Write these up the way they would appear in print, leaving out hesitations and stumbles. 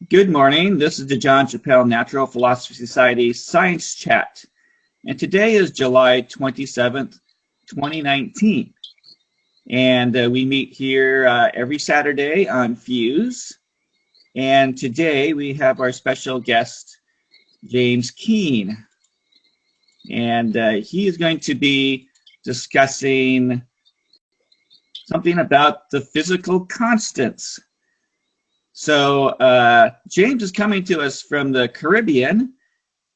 Good morning. This is the John Chappell Natural Philosophy Society Science Chat. And today is July 27th, 2019. And we meet here every Saturday on Fuse. And today we have our special guest, James Keene. And he is going to be discussing something about the physical constants. So James is coming to us from the Caribbean,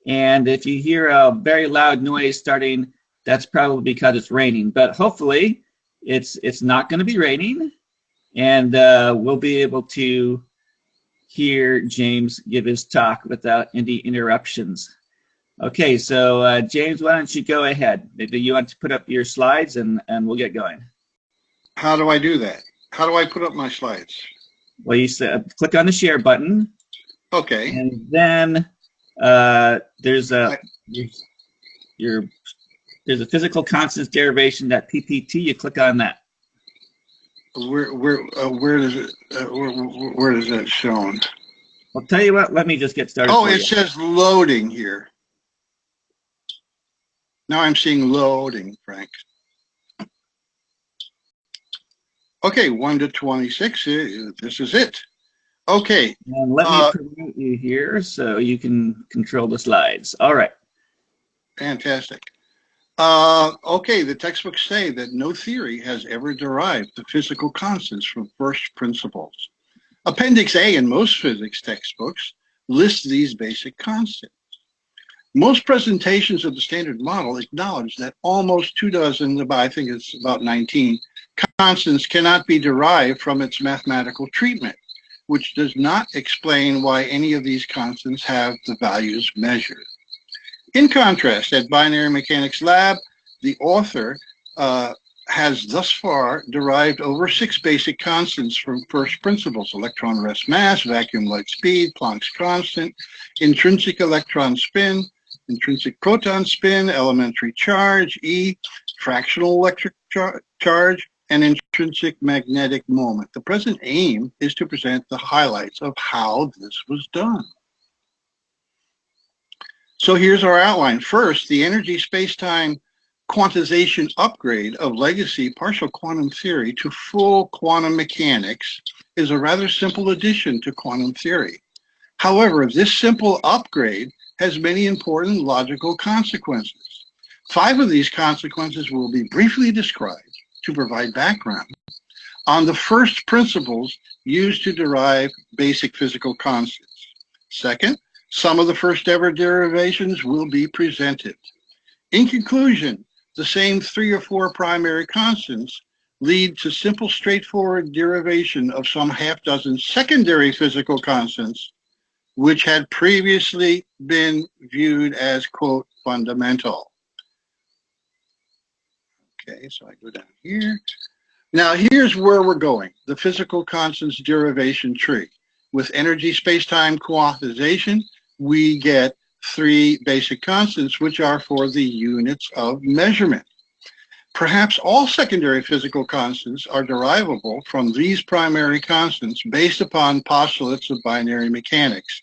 and if you hear a very loud noise starting, that's probably because it's raining. But hopefully, it's not going to be raining, and we'll be able to hear James give his talk without any interruptions. Okay, so James, why don't you go ahead? Maybe you want to put up your slides, and we'll get going. How do I do that? How do I put up my slides? Well, you click on the share button. Okay. And then there's a physical constants derivation, that PPT. You click on that. Where does that shown? I'll tell you what. Let me just get started. Oh, it says loading here. Now I'm seeing loading, Frank. Okay, 1 to 26, this is it. Okay. And let me promote you here so you can control the slides. All right. Fantastic. Okay, the textbooks say that no theory has ever derived the physical constants from first principles. Appendix A in most physics textbooks lists these basic constants. Most presentations of the standard model acknowledge that almost 24, I think it's about 19, constants cannot be derived from its mathematical treatment, which does not explain why any of these constants have the values measured. In contrast, at Binary Mechanics Lab, the author has thus far derived over 6 basic constants from first principles: electron rest mass, vacuum light speed, Planck's constant, intrinsic electron spin, intrinsic proton spin, elementary charge, E, fractional electric charge, and intrinsic magnetic moment. The present aim is to present the highlights of how this was done. So here's our outline. First, the energy space-time quantization upgrade of legacy partial quantum theory to full quantum mechanics is a rather simple addition to quantum theory. However, this simple upgrade has many important logical consequences. 5 of these consequences will be briefly described to provide background on the first principles used to derive basic physical constants. Second, some of the first ever derivations will be presented. In conclusion, the same 3 or 4 primary constants lead to simple, straightforward derivation of some half-dozen secondary physical constants, which had previously been viewed as, quote, fundamental. Okay, so I go down here. Now here's where we're going, the physical constants derivation tree. With energy space-time quantization, we get 3 basic constants, which are for the units of measurement. Perhaps all secondary physical constants are derivable from these primary constants based upon postulates of binary mechanics,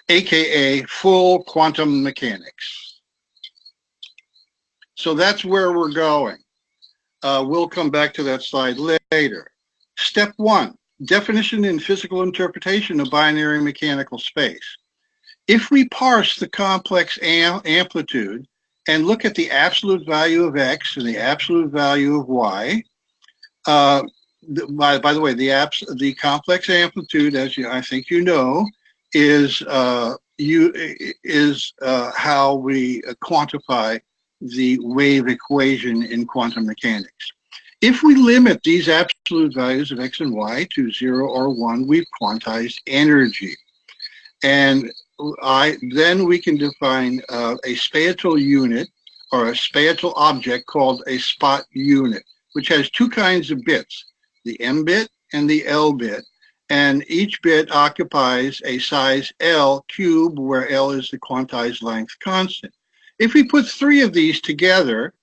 aka full quantum mechanics. So that's where we're going. We'll come back to that slide later. Step 1, definition and physical interpretation of binary mechanical space. If we parse the complex amplitude and look at the absolute value of x and the absolute value of y, by the way, the complex amplitude, as I think you know, is how we quantify the wave equation in quantum mechanics. If we limit these absolute values of x and y to 0 or 1, we've quantized energy. And then we can define a spatial unit or a spatial object called a spot unit, which has 2 kinds of bits, the m bit and the l bit. And each bit occupies a size L cube, where L is the quantized length constant. If we put 3 of these together,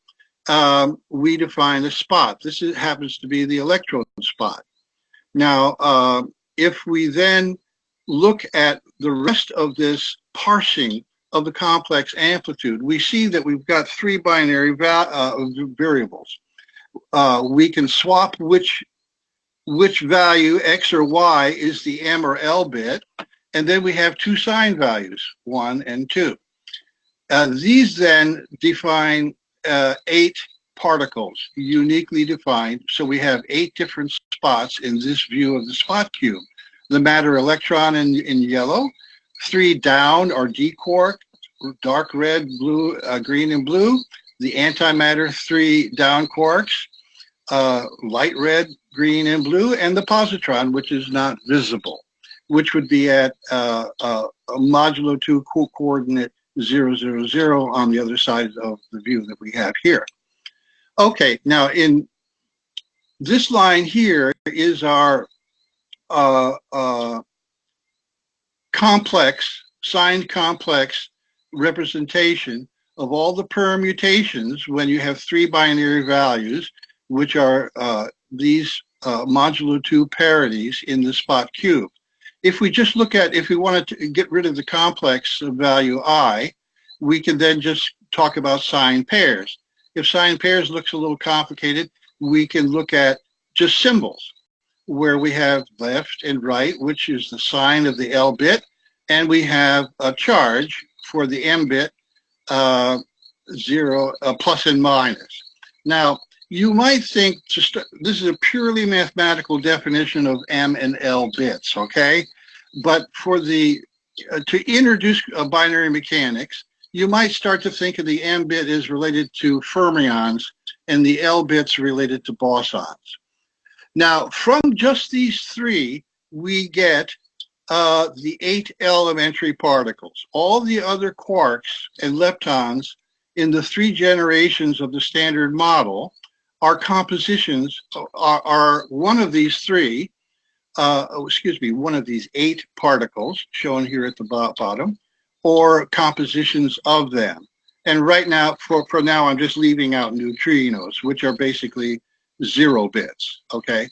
we define a spot. This happens to be the electron spot. Now, if we then look at the rest of this parsing of the complex amplitude, we see that we've got three binary variables. We can swap which value, X or Y, is the M or L bit, and then we have two sign values, 1 and 2. These then define 8 particles, uniquely defined. So we have 8 different spots in this view of the spot cube. The matter electron in yellow, 3 down or D quark, dark red, blue, green, and blue. The antimatter, 3 down quarks, light red, green, and blue, and the positron, which is not visible, which would be at a modulo 2 coordinate 0, 0, 0 on the other side of the view that we have here. Okay, now in this line here is our complex, signed complex representation of all the permutations when you have 3 binary values, which are these modulo 2 parities in the spot cube. If we just look at, if we wanted to get rid of the complex value I, we can then just talk about sign pairs. If sign pairs looks a little complicated, we can look at just symbols, where we have left and right, which is the sign of the L bit, and we have a charge for the M bit, 0, plus and minus. Now, you might think, this is a purely mathematical definition of M and L bits, okay? But for the, to introduce binary mechanics, you might start to think of the M bit as related to fermions and the L bits related to bosons. Now, from just these 3, we get the 8 elementary particles. All the other quarks and leptons in the 3 generations of the standard model are compositions, are one of these 3, one of these 8 particles shown here at the bottom, or compositions of them. And right now, for now, I'm just leaving out neutrinos, which are basically 0 bits, okay?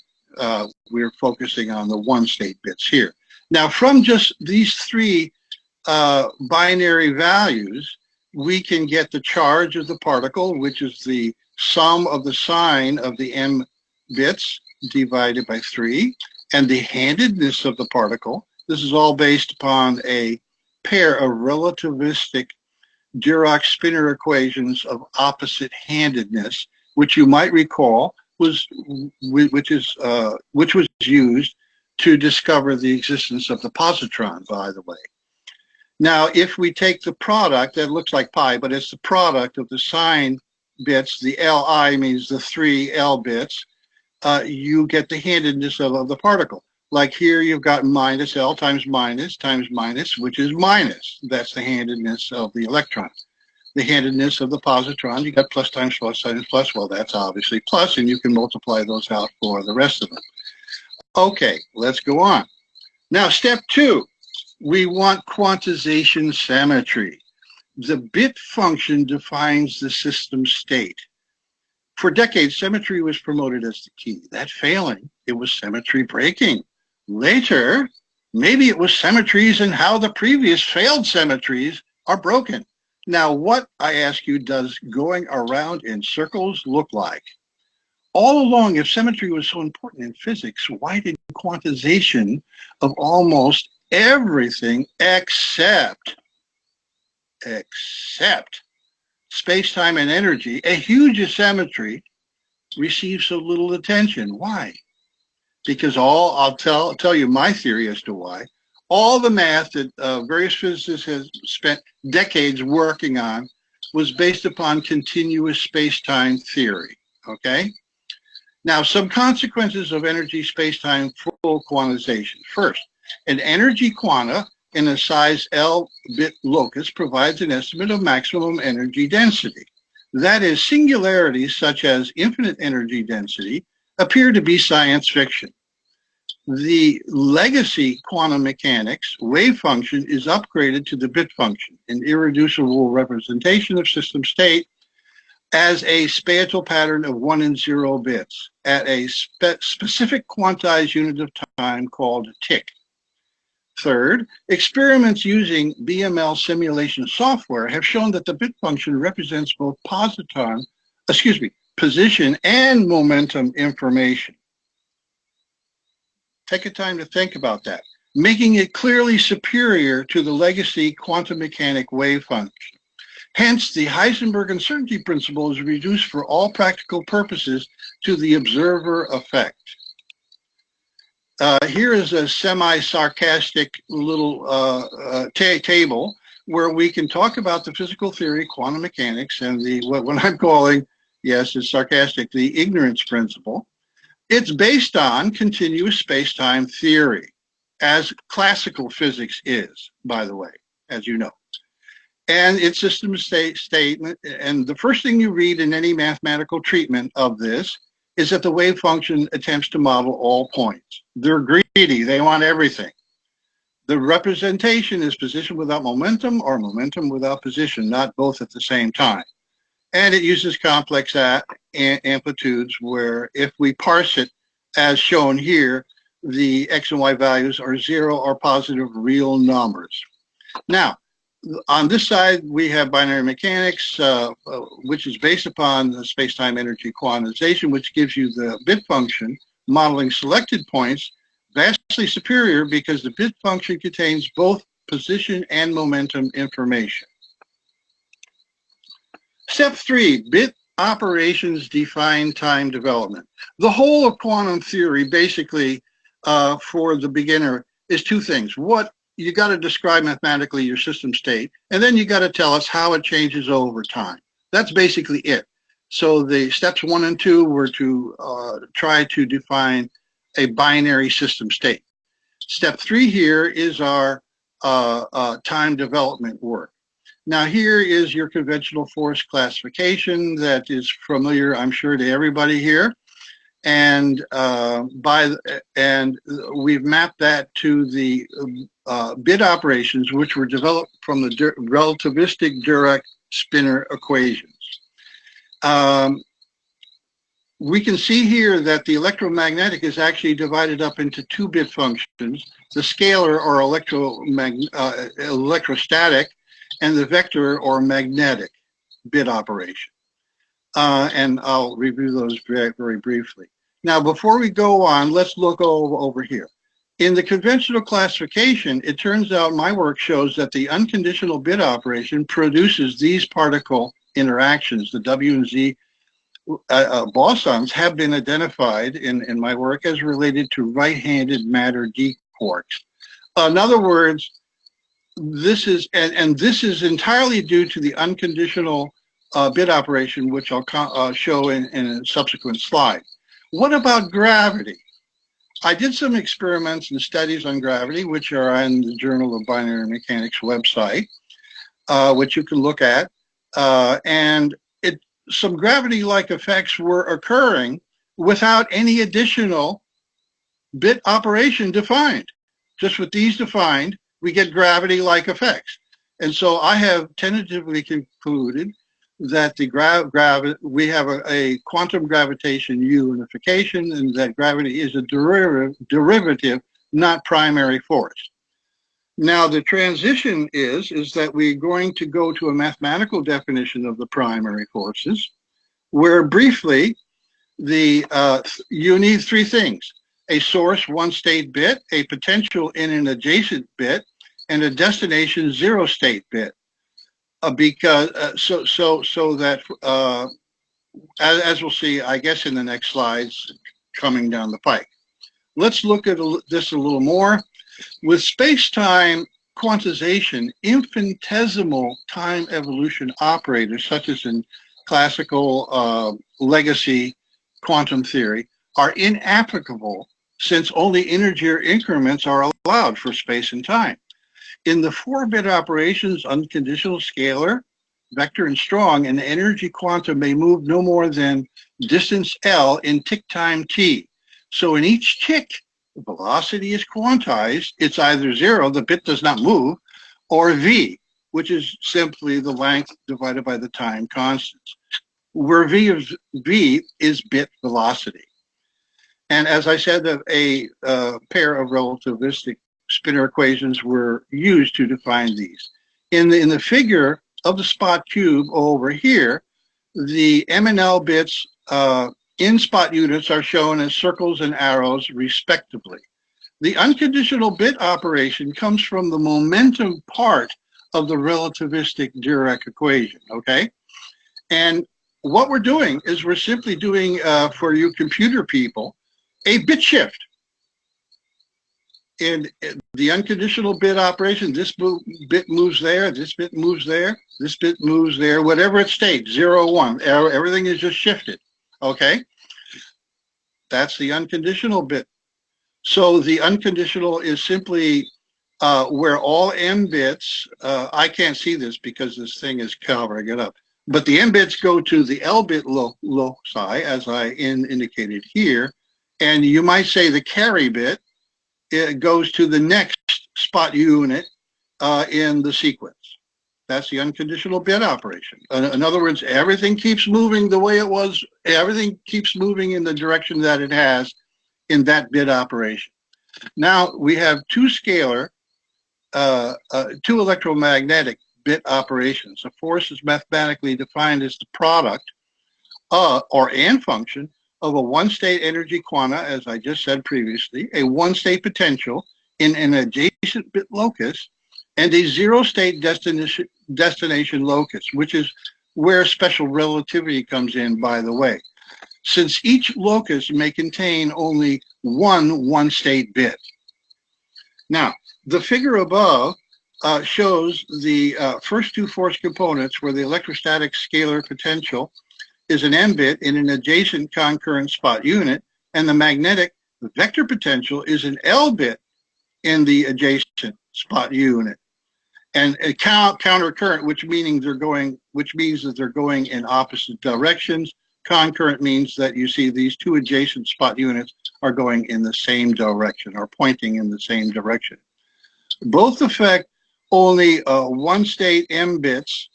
We're focusing on the 1 state bits here. Now, from just these 3 binary values, we can get the charge of the particle, which is the sum of the sign of the M bits divided by 3, and the handedness of the particle. This is all based upon a pair of relativistic Dirac-Spinner equations of opposite handedness, which you might recall which was used to discover the existence of the positron, by the way. Now, if we take the product, that looks like pi, but it's the product of the sign bits, the Li means the 3 L bits, you get the handedness of the particle. Like here, you've got minus L times minus, which is minus. That's the handedness of the electron. The handedness of the positron, you got plus times plus times plus. Well, that's obviously plus, and you can multiply those out for the rest of them. Okay, let's go on. Now, step 2, we want quantization symmetry. The bit function defines the system state. For decades, symmetry was promoted as the key. That failing, it was symmetry breaking. Later, maybe it was symmetries and how the previous failed symmetries are broken. Now, what, I ask you, does going around in circles look like? All along, if symmetry was so important in physics, why did quantization of almost everything except space-time and energy, a huge asymmetry, receive so little attention? Why? Because I'll tell you my theory as to why. All the math that various physicists have spent decades working on was based upon continuous space-time theory, okay? Now, some consequences of energy space-time full quantization. First, an energy quanta in a size L bit locus provides an estimate of maximum energy density. That is, singularities such as infinite energy density appear to be science fiction. The legacy quantum mechanics wave function is upgraded to the bit function, an irreducible representation of system state as a spatial pattern of 1 and 0 bits at a specific quantized unit of time called tick. Third, experiments using BML simulation software have shown that the bit function represents both position and momentum information. Take a time to think about that, making it clearly superior to the legacy quantum mechanic wave function. Hence, the Heisenberg uncertainty principle is reduced for all practical purposes to the observer effect. Here is a semi-sarcastic little table where we can talk about the physical theory, quantum mechanics, and what I'm calling, yes, it's sarcastic, the ignorance principle. It's based on continuous space-time theory, as classical physics is, by the way, as you know. And it's system statement, and the first thing you read in any mathematical treatment of this is that the wave function attempts to model all points. They're greedy, they want everything. The representation is position without momentum or momentum without position, not both at the same time. And it uses complex amplitudes where if we parse it as shown here, the x and y values are 0 or positive real numbers. Now, on this side, we have binary mechanics, which is based upon the space-time energy quantization, which gives you the bit function modeling selected points, vastly superior because the bit function contains both position and momentum information. Step 3, bit operations define time development. The whole of quantum theory, basically, for the beginner, is two things. You got to describe mathematically your system state, and then you got to tell us how it changes over time. That's basically it. So the steps 1 and 2 were to try to define a binary system state. Step 3 here is our time development work. Now here is your conventional force classification that is familiar, I'm sure, to everybody here. And we've mapped that to the bit operations, which were developed from the relativistic Dirac spinor equations. We can see here that the electromagnetic is actually divided up into 2 bit functions, the scalar or electrostatic, and the vector or magnetic bit operation. And I'll review those very, very briefly. Now, before we go on, let's look over here. In the conventional classification, it turns out my work shows that the unconditional bit operation produces these particle interactions. The W and Z bosons have been identified in my work as related to right-handed matter D quarks. In other words, this is entirely due to the unconditional bit operation, which I'll show in a subsequent slide. What about gravity? I did some experiments and studies on gravity, which are on the Journal of Binary Mechanics website, which you can look at. And some gravity-like effects were occurring without any additional bit operation defined. Just with these defined, we get gravity-like effects. And so I have tentatively concluded that we have a quantum gravitation unification, and that gravity is a derivative, not primary force. Now the transition is that we're going to go to a mathematical definition of the primary forces, where briefly you need 3 things: a source 1-state bit, a potential in an adjacent bit, and a destination 0-state bit. Because so that as we'll see, I guess in the next slides coming down the pike. Let's look at this a little more. With space-time quantization, infinitesimal time evolution operators, such as in classical legacy quantum theory, are inapplicable since only integer increments are allowed for space and time. In the 4-bit operations, unconditional, scalar, vector, and strong, an energy quantum may move no more than distance L in tick time t. So in each tick, the velocity is quantized. It's either 0, the bit does not move, or v, which is simply the length divided by the time constants, where v is bit velocity. And as I said, a pair of relativistic spinor equations were used to define these. In the figure of the spot cube over here, the M and L bits in spot units are shown as circles and arrows respectively. The unconditional bit operation comes from the momentum part of the relativistic Dirac equation, okay? And what we're doing is we're simply doing, for you computer people, a bit shift. In the unconditional bit operation, this bit moves there, this bit moves there, this bit moves there, whatever it states, 0, 1, everything is just shifted, okay? That's the unconditional bit. So the unconditional is simply where all M bits, I can't see this because this thing is covering it up, but the M bits go to the L bit loci, as I indicated here, and you might say the carry bit, it goes to the next spot unit in the sequence. That's the unconditional bit operation. In other words, everything keeps moving the way it was, everything keeps moving in the direction that it has in that bit operation. Now we have two scalar, two electromagnetic bit operations. A force is mathematically defined as the product or and function of a one-state energy quanta, as I just said previously, a one-state potential in an adjacent bit locus, and a zero-state destination locus, which is where special relativity comes in, by the way, since each locus may contain only one-state bit. Now, the figure above shows the first two force components where the electrostatic scalar potential is an M bit in an adjacent concurrent spot unit, and the magnetic vector potential is an L bit in the adjacent spot unit. And a counter current, which means that they're going in opposite directions. Concurrent means that you see these two adjacent spot units are going in the same direction or pointing in the same direction. Both affect only one-state M bits,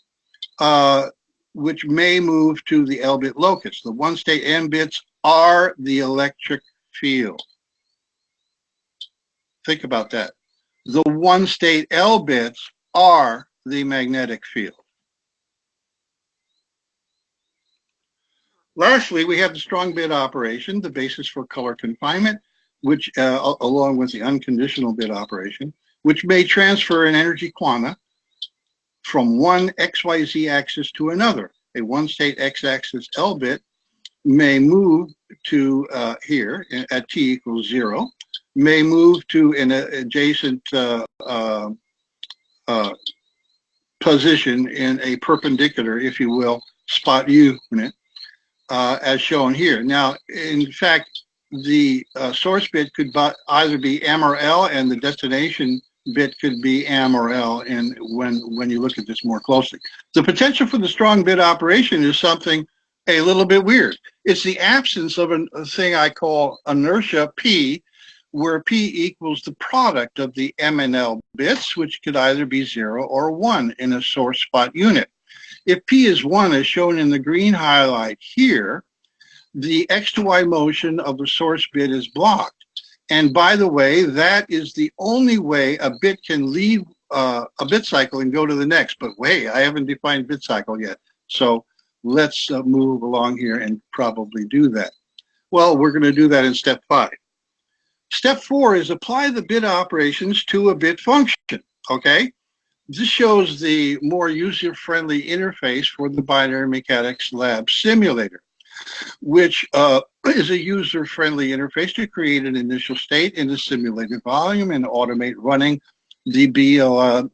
which may move to the L bit locus. The one-state M bits are the electric field. Think about that. The one-state L bits are the magnetic field. Lastly, we have the strong bit operation, the basis for color confinement, which, along with the unconditional bit operation, which may transfer an energy quanta from one XYZ axis to another. A one-state x-axis L bit may move to here at t equals 0, may move to an adjacent position in a perpendicular, if you will, spot unit, as shown here. Now, in fact, the source bit could either be M or L, and the destination bit could be M or L, and when you look at this more closely. The potential for the strong bit operation is something a little bit weird. It's the absence of a thing I call inertia P, where P equals the product of the M and L bits, which could either be 0 or 1 in a source spot unit. If P is 1, as shown in the green highlight here, the X to Y motion of the source bit is blocked. And by the way, that is the only way a bit can leave a bit cycle and go to the next. But wait, I haven't defined bit cycle yet. So let's move along here and probably do that. Well, we're going to do that in step 5. Step 4 is apply the bit operations to a bit function, okay? This shows the more user-friendly interface for the binary mechanics lab simulator, which is a user-friendly interface to create an initial state in the simulated volume and automate running the BMLS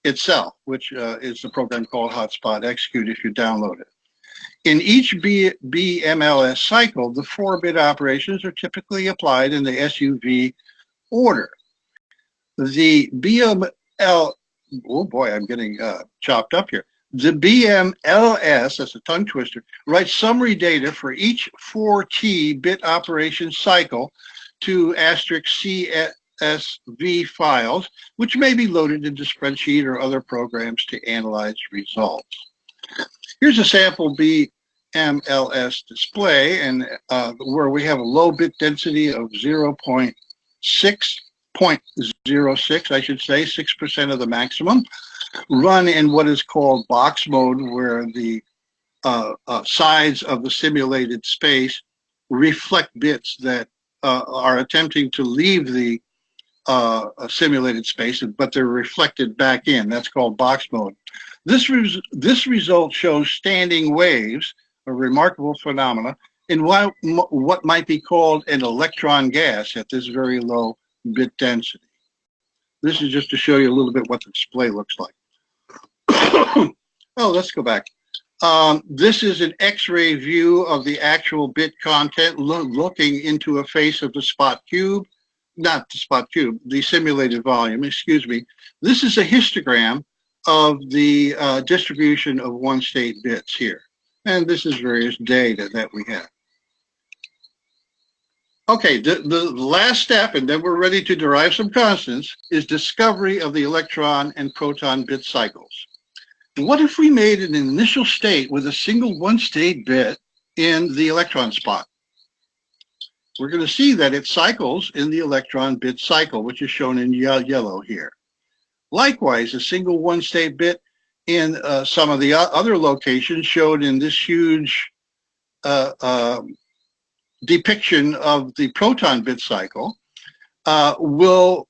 itself, which is the program called Hotspot Execute if you download it. In each BMLS cycle, the 4-bit operations are typically applied in the SUV order. The BML, oh boy, I'm getting chopped up here. The BMLS, that's a tongue twister, writes summary data for each 4T bit operation cycle to *CSV files, which may be loaded into spreadsheet or other programs to analyze results. Here's a sample BMLS display, and where we have a low bit density of 0.6 6.06, I should say, 6% of the maximum, run in what is called box mode, where the sides of the simulated space reflect bits that are attempting to leave the simulated space, but they're reflected back in. That's called box mode. This result shows standing waves, a remarkable phenomena, in what might be called an electron gas at this very low bit density. This is just to show you a little bit what the display looks like. Oh, let's go back. This is an X-ray view of the actual bit content, looking into a face of the spot cube, not the spot cube, the simulated volume, excuse me. This is a histogram of the distribution of one-state bits here. And this is various data that we have. Okay, the last step, and then we're ready to derive some constants, is discovery of the electron and proton bit cycles. What if we made an initial state with a single one-state bit in the electron spot? We're going to see that it cycles in the electron bit cycle, which is shown in yellow here. Likewise, a single one-state bit in some of the other locations shown in this huge depiction of the proton bit cycle will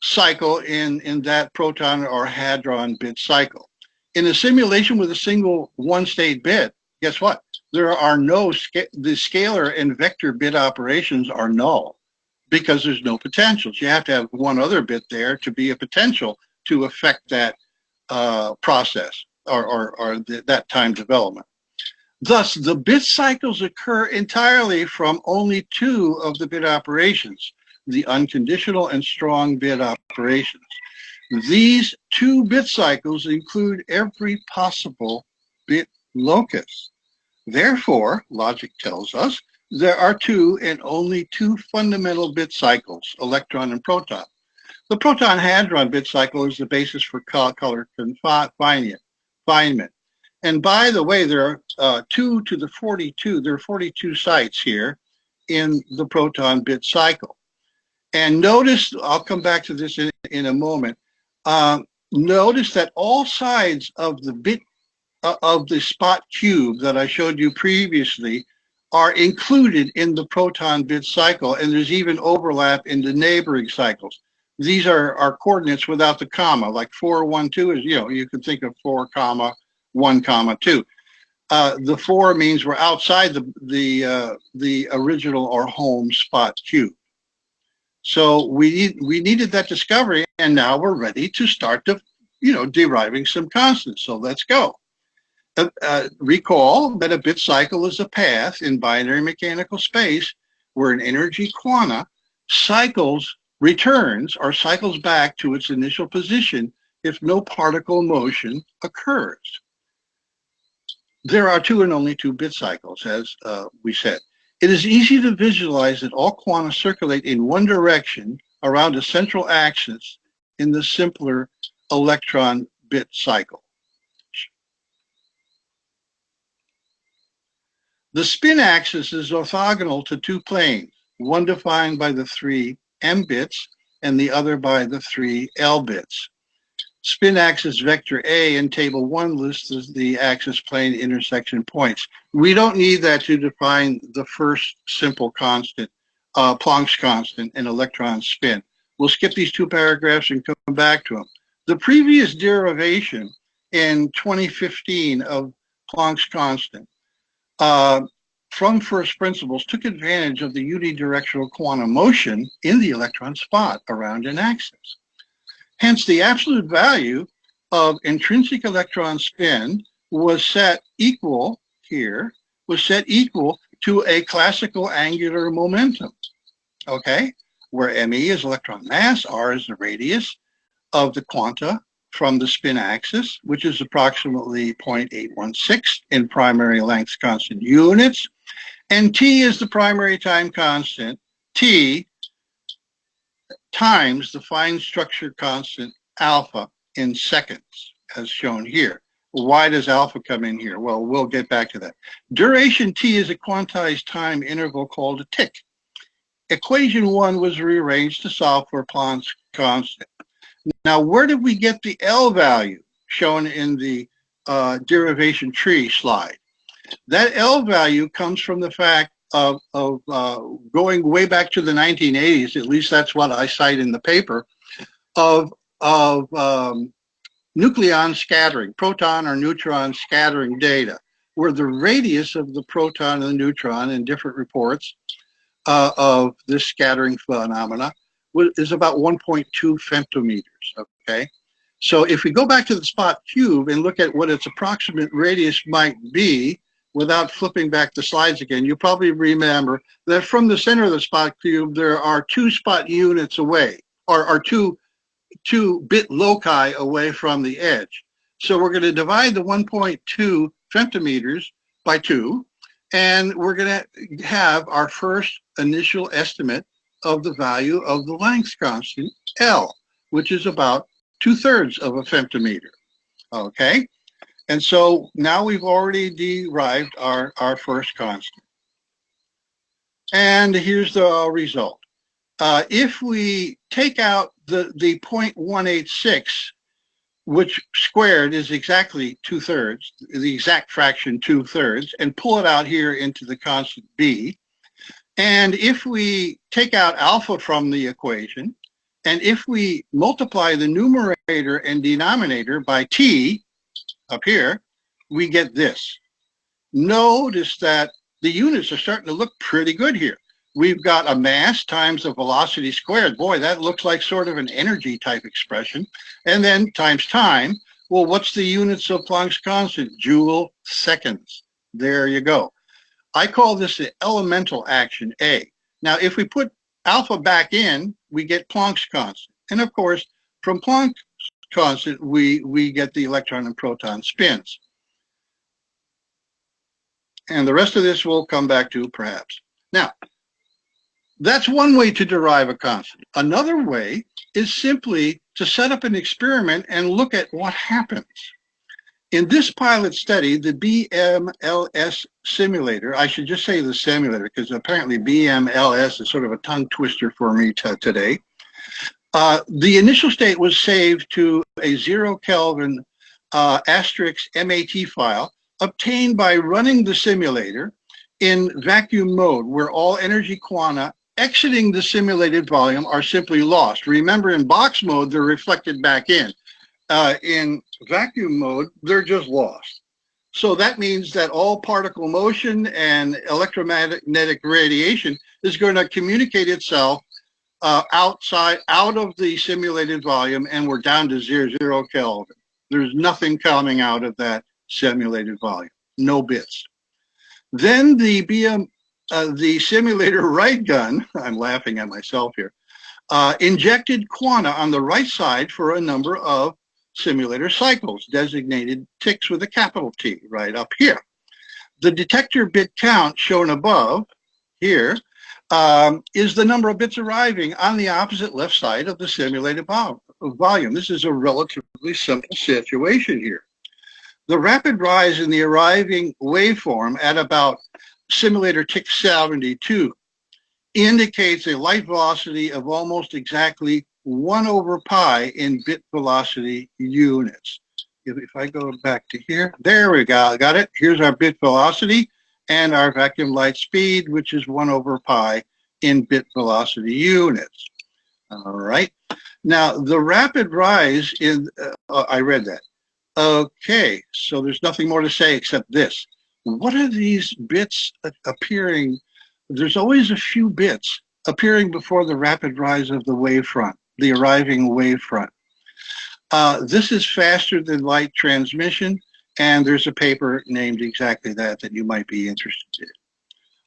cycle in that proton or hadron bit cycle. In a simulation with a single one-state bit, guess what? There are no, the scalar and vector bit operations are null because there's no potentials. You have to have one other bit there to be a potential to affect that process or that time development. Thus, the bit cycles occur entirely from only two of the bit operations, the unconditional and strong bit operations. These two bit cycles include every possible bit locus. Therefore, logic tells us there are two and only two fundamental bit cycles, electron and proton. The proton-hadron bit cycle is the basis for color confinement. And by the way, there are 2 to the 42, there are 42 sites here in the proton bit cycle. And notice, I'll come back to this in a moment, notice that all sides of the bit of the spot cube that I showed you previously are included in the proton bit cycle, and there's even overlap in the neighboring cycles. These are coordinates without the comma, like 4, 1, 2 is, you can think of 4, 1, 2. The 4 means we're outside the original or home spot cube. So we needed that discovery, and now we're ready to start deriving some constants. So let's go. Recall that a bit cycle is a path in binary mechanical space where an energy quanta returns or cycles back to its initial position if no particle motion occurs. There are two and only two bit cycles, as we said. It is easy to visualize that all quanta circulate in one direction around a central axis in the simpler electron bit cycle. The spin axis is orthogonal to two planes, one defined by the 3 m bits and the other by the 3 l bits. Spin axis vector A in table 1 lists the axis plane intersection points. We don't need that to define the first simple constant, Planck's constant, in electron spin. We'll skip these two paragraphs and come back to them. The previous derivation in 2015 of Planck's constant from first principles took advantage of the unidirectional quantum motion in the electron spot around an axis. Hence, the absolute value of intrinsic electron spin was set equal to a classical angular momentum, okay? Where me is electron mass, r is the radius of the quanta from the spin axis, which is approximately 0.816 in primary length constant units, and t is the primary time constant, t times the fine structure constant alpha in seconds, as shown here. Why does alpha come in here? Well, we'll get back to that. Duration t is a quantized time interval called a tick. equation 1 was rearranged to solve for Planck's constant. Now, where did we get the L value shown in the derivation tree slide? That L value comes from the fact of going way back to the 1980s, at least that's what I cite in the paper, of nucleon scattering, proton or neutron scattering data, where the radius of the proton and the neutron in different reports of this scattering phenomena is about 1.2 femtometers, okay? So if we go back to the spot cube and look at what its approximate radius might be, without flipping back the slides again, you probably remember that from the center of the spot cube, there are 2 spot units away, or 2 bit loci away from the edge. So we're going to divide the 1.2 femtometers by 2, and we're going to have our first initial estimate of the value of the Planck's constant, L, which is about 2/3 of a femtometer, okay? And so now we've already derived our first constant. And here's the result. If we take out the 0.186, which squared is exactly 2/3, the exact fraction 2/3, and pull it out here into the constant B, and if we take out alpha from the equation, and if we multiply the numerator and denominator by T up here, we get this. Notice that the units are starting to look pretty good here. We've got a mass times a velocity squared. Boy, that looks like sort of an energy type expression. And then times time. Well, what's the units of Planck's constant? Joule seconds. There you go. I call this the elemental action, A. Now, if we put alpha back in, we get Planck's constant. And of course, from Planck's constant, we get the electron and proton spins. And the rest of this we'll come back to perhaps. Now, that's one way to derive a constant. Another way is simply to set up an experiment and look at what happens. In this pilot study, the BMLS simulator, I should just say the simulator because apparently BMLS is sort of a tongue twister for me today. The initial state was saved to a 0 Kelvin asterisk MAT file obtained by running the simulator in vacuum mode, where all energy quanta exiting the simulated volume are simply lost. Remember, in box mode, they're reflected back in. In vacuum mode, they're just lost. So that means that all particle motion and electromagnetic radiation is going to communicate itself out of the simulated volume, and we're down to 0 Kelvin. There's nothing coming out of that simulated volume, no bits. Then the simulator right gun, I'm laughing at myself here, injected quanta on the right side for a number of simulator cycles, designated ticks with a capital T right up here. The detector bit count shown above here is the number of bits arriving on the opposite left side of the simulated volume. This is a relatively simple situation here. The rapid rise in the arriving waveform at about simulator tick 72 indicates a light velocity of almost exactly 1/pi in bit velocity units. If I go back to here, there we go, got it. Here's our bit velocity and our vacuum light speed, which is 1/pi in bit velocity units. All right. Now, the rapid rise in, I read that. Okay, so there's nothing more to say except this. What are these bits appearing? There's always a few bits appearing before the rapid rise of the wavefront, the arriving wavefront. This is faster than light transmission, and there's a paper named exactly that you might be interested in.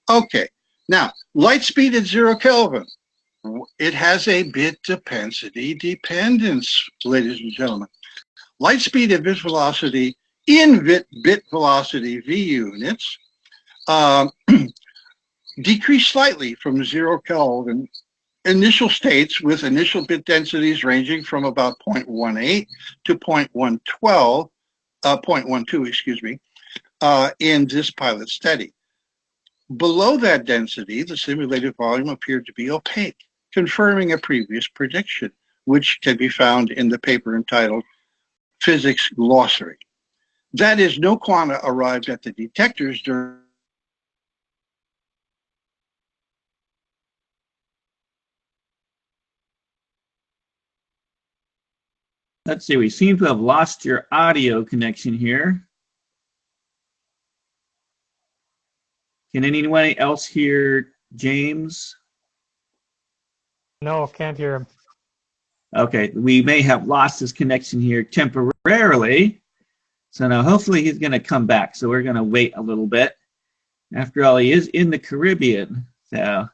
Okay, now, light speed at 0 Kelvin. It has a bit density dependence, ladies and gentlemen. Light speed at bit velocity in bit velocity V units decrease slightly from 0 Kelvin. Initial states with initial bit densities ranging from about 0.18 to 0.12, excuse me, in this pilot study. Below that density, the simulated volume appeared to be opaque, confirming a previous prediction, which can be found in the paper entitled Physics Glossary. That is, no quanta arrived at the detectors during. Let's see, we seem to have lost your audio connection here. Can anyone else hear James? No, can't hear him. Okay, we may have lost his connection here temporarily. So now hopefully he's going to come back. So we're going to wait a little bit. After all, he is in the Caribbean. So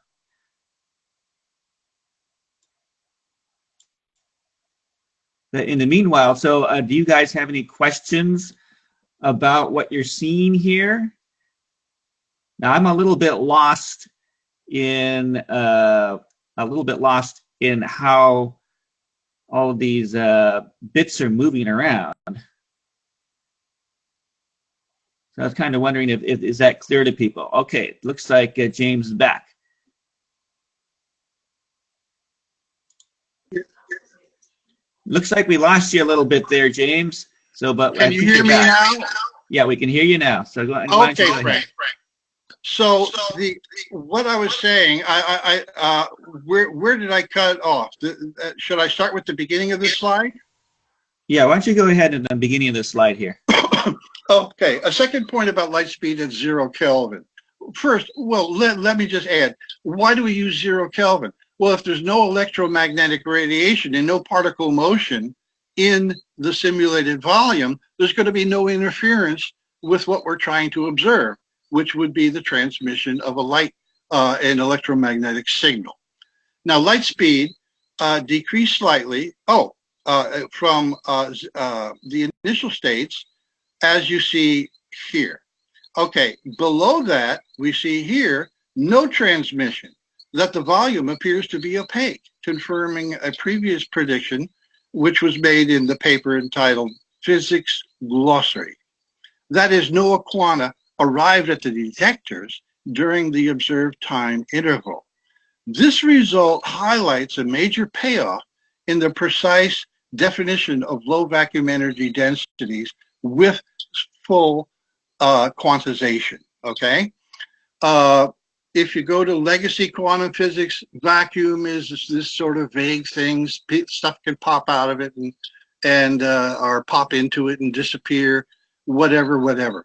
but in the meanwhile, so do you guys have any questions about what you're seeing here? Now I'm a little bit lost in how all of these bits are moving around. So I was kind of wondering if is that clear to people? Okay, looks like James is back. Looks like we lost you a little bit there, James. So, but Can you hear me now? Yeah, we can hear you now. So go ahead. Okay, Frank. So what I was saying, where did I cut off? Should I start with the beginning of this slide? Yeah, why don't you go ahead at the beginning of the slide here. Okay, a second point about light speed at 0 Kelvin. First, well, let me just add, why do we use 0 Kelvin? Well, if there's no electromagnetic radiation and no particle motion in the simulated volume, there's going to be no interference with what we're trying to observe, which would be the transmission of a light, an electromagnetic signal. Now, light speed decreased slightly, from the initial states, as you see here. Okay, below that, we see here no transmission, that the volume appears to be opaque, confirming a previous prediction, which was made in the paper entitled Physics Glossary. That is, no quanta arrived at the detectors during the observed time interval. This result highlights a major payoff in the precise definition of low vacuum energy densities with full quantization, okay? If you go to legacy quantum physics, vacuum is this sort of vague things, stuff can pop out of it and or pop into it and disappear, whatever.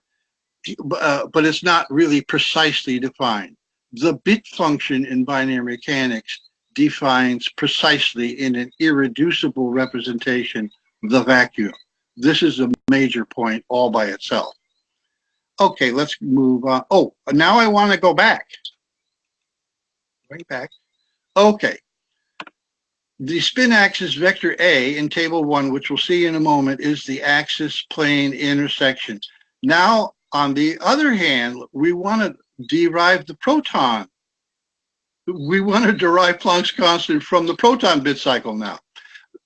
But it's not really precisely defined. The bit function in binary mechanics defines precisely in an irreducible representation the vacuum. This is a major point all by itself. Okay, let's move on. Oh, now I want to go back. Way back. Okay. The spin axis vector A in table 1, which we'll see in a moment, is the axis plane intersection. Now, on the other hand, we want to derive the proton. We want to derive Planck's constant from the proton bit cycle now.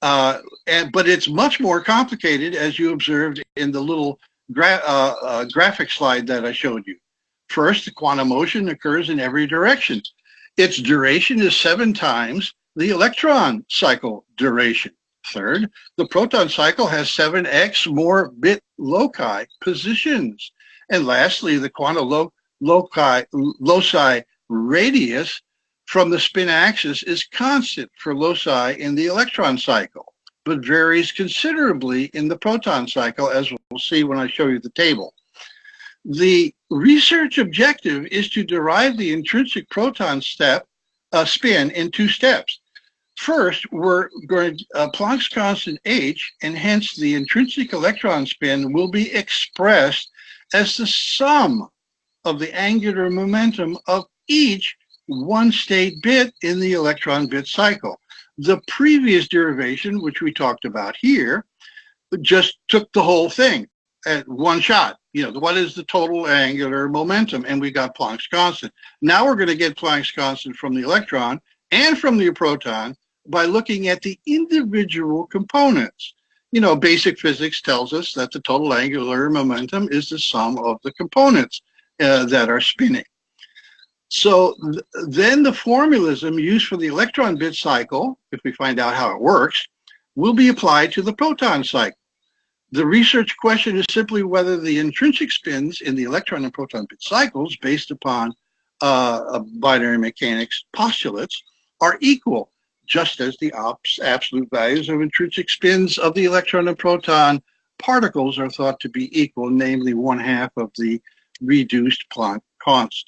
But it's much more complicated, as you observed in the little graphic slide that I showed you. First, the quantum motion occurs in every direction. Its duration is 7 times the electron cycle duration. Third, the proton cycle has 7x more bit loci positions. And lastly, the quantum loci radius from the spin axis is constant for loci in the electron cycle, but varies considerably in the proton cycle, as we'll see when I show you the table. The research objective is to derive the intrinsic proton spin in 2 steps. First, we're going to Planck's constant h, and hence the intrinsic electron spin will be expressed as the sum of the angular momentum of each one-state bit in the electron bit cycle. The previous derivation, which we talked about here, just took the whole thing at one shot. You know, what is the total angular momentum? And we got Planck's constant. Now we're going to get Planck's constant from the electron and from the proton by looking at the individual components. You know, basic physics tells us that the total angular momentum is the sum of the components that are spinning. So then the formalism used for the electron bit cycle, if we find out how it works, will be applied to the proton cycle. The research question is simply whether the intrinsic spins in the electron and proton bit cycles, based upon binary mechanics postulates, are equal, just as the absolute values of intrinsic spins of the electron and proton particles are thought to be equal, namely 1/2 of the reduced Planck constants.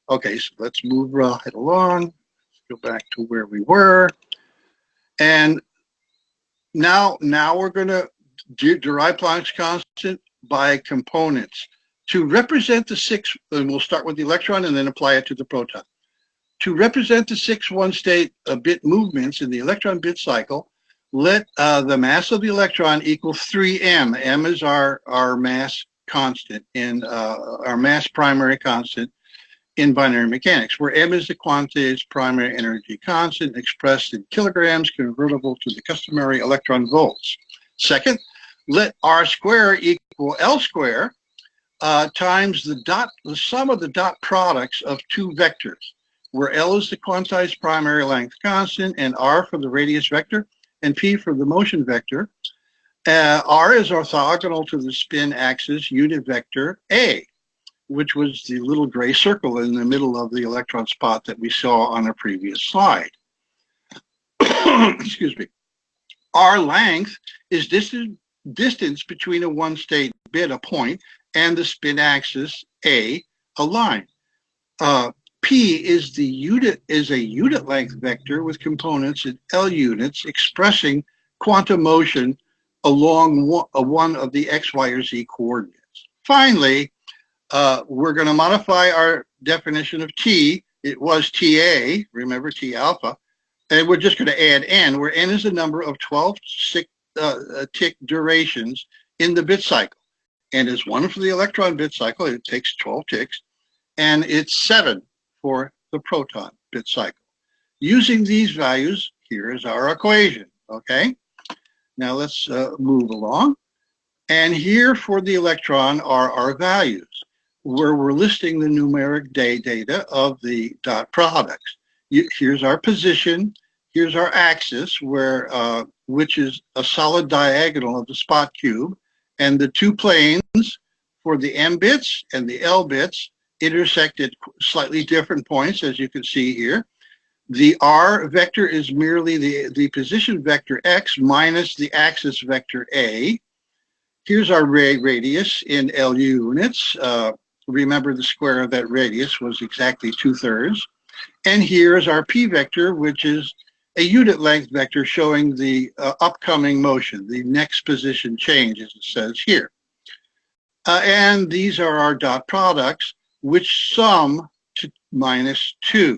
Okay, so let's move right along. Let's go back to where we were. And now we're going to derive Planck's constant by components. To represent the 6, and we'll start with the electron and then apply it to the proton. To represent the 6 one-state bit movements in the electron bit cycle, let the mass of the electron equal 3m. M is our mass constant, in our mass primary constant in binary mechanics, where m is the quantized primary energy constant expressed in kilograms convertible to the customary electron volts. Second, let r square equal L square times the sum of the dot products of 2 vectors, where L is the quantized primary length constant and r for the radius vector and p for the motion vector. R is orthogonal to the spin axis unit vector A, which was the little gray circle in the middle of the electron spot that we saw on a previous slide. Excuse me. R length is distance between a one-state bit, a point, and the spin axis A, a line. P is a unit length vector with components in L units expressing quantum motion along one of the x, y, or z coordinates. Finally, we're going to modify our definition of T. It was TA, remember T alpha, and we're just going to add N, where N is the number of 12 tick durations in the bit cycle. And is 1 for the electron bit cycle, it takes 12 ticks, and it's 7 for the proton bit cycle. Using these values, here is our equation, okay? Now let's move along. And here for the electron are our values, where we're listing the numeric data of the dot products. Here's our position, here's our axis, where which is a solid diagonal of the spot cube, and the 2 planes for the M bits and the L bits intersect at slightly different points, as you can see here. The R vector is merely the position vector X minus the axis vector A. Here's our radius in L units. Remember, the square of that radius was exactly 2/3. And here's our P vector, which is a unit length vector showing the upcoming motion, the next position change, as it says here. And these are our dot products, which sum to -2.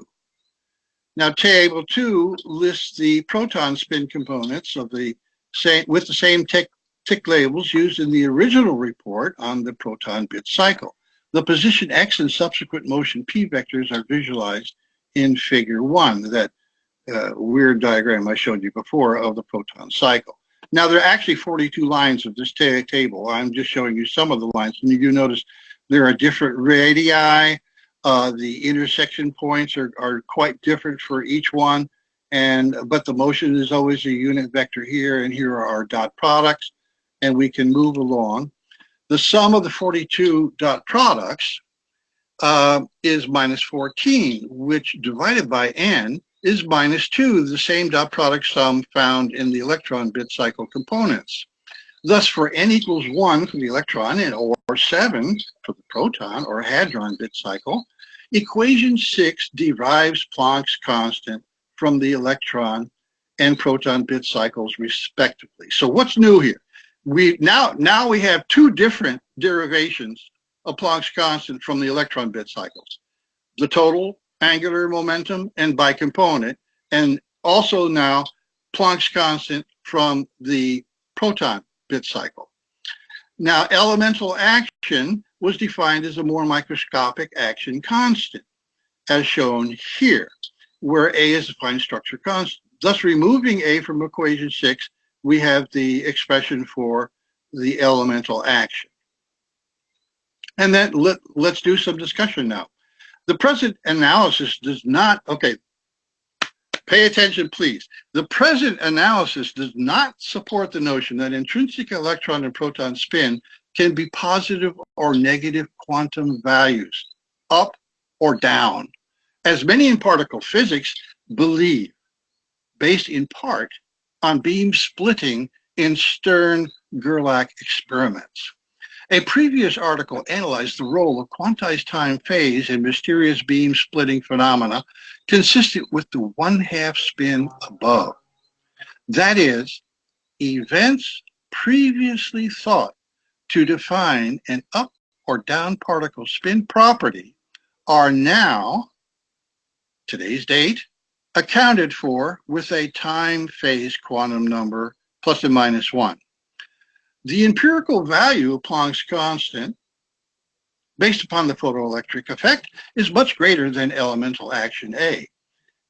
Now, table 2 lists the proton spin components of with the same tick labels used in the original report on the proton bit cycle. The position X and subsequent motion P vectors are visualized in figure 1, that weird diagram I showed you before of the proton cycle. Now, there are actually 42 lines of this table. I'm just showing you some of the lines. And you do notice there are different radii. The intersection points are quite different for each one. But the motion is always a unit vector here, and here are our dot products. And we can move along. The sum of the 42 dot products is -14, which divided by n is -2, the same dot product sum found in the electron bit cycle components. Thus, for n equals 1 for the electron or 7 for the proton or hadron bit cycle, equation 6 derives Planck's constant from the electron and proton bit cycles respectively. So what's new here? Now we have 2 different derivations of Planck's constant from the electron bit cycles: the total angular momentum and by component, and also now Planck's constant from the proton bit cycle. Now, elemental action was defined as a more microscopic action constant, as shown here, where A is a fine structure constant. Thus, removing A from equation 6, we have the expression for the elemental action. And then let's do some discussion now. The present analysis does not, okay, pay attention, please. The present analysis does not support the notion that intrinsic electron and proton spin can be positive or negative quantum values, up or down, as many in particle physics believe, based in part on beam splitting in Stern-Gerlach experiments. A previous article analyzed the role of quantized time phase in mysterious beam splitting phenomena consistent with the 1/2 spin above. That is, events previously thought to define an up or down particle spin property are now, today's date, accounted for with a time phase quantum number plus or minus 1. The empirical value of Planck's constant, based upon the photoelectric effect, is much greater than elemental action A.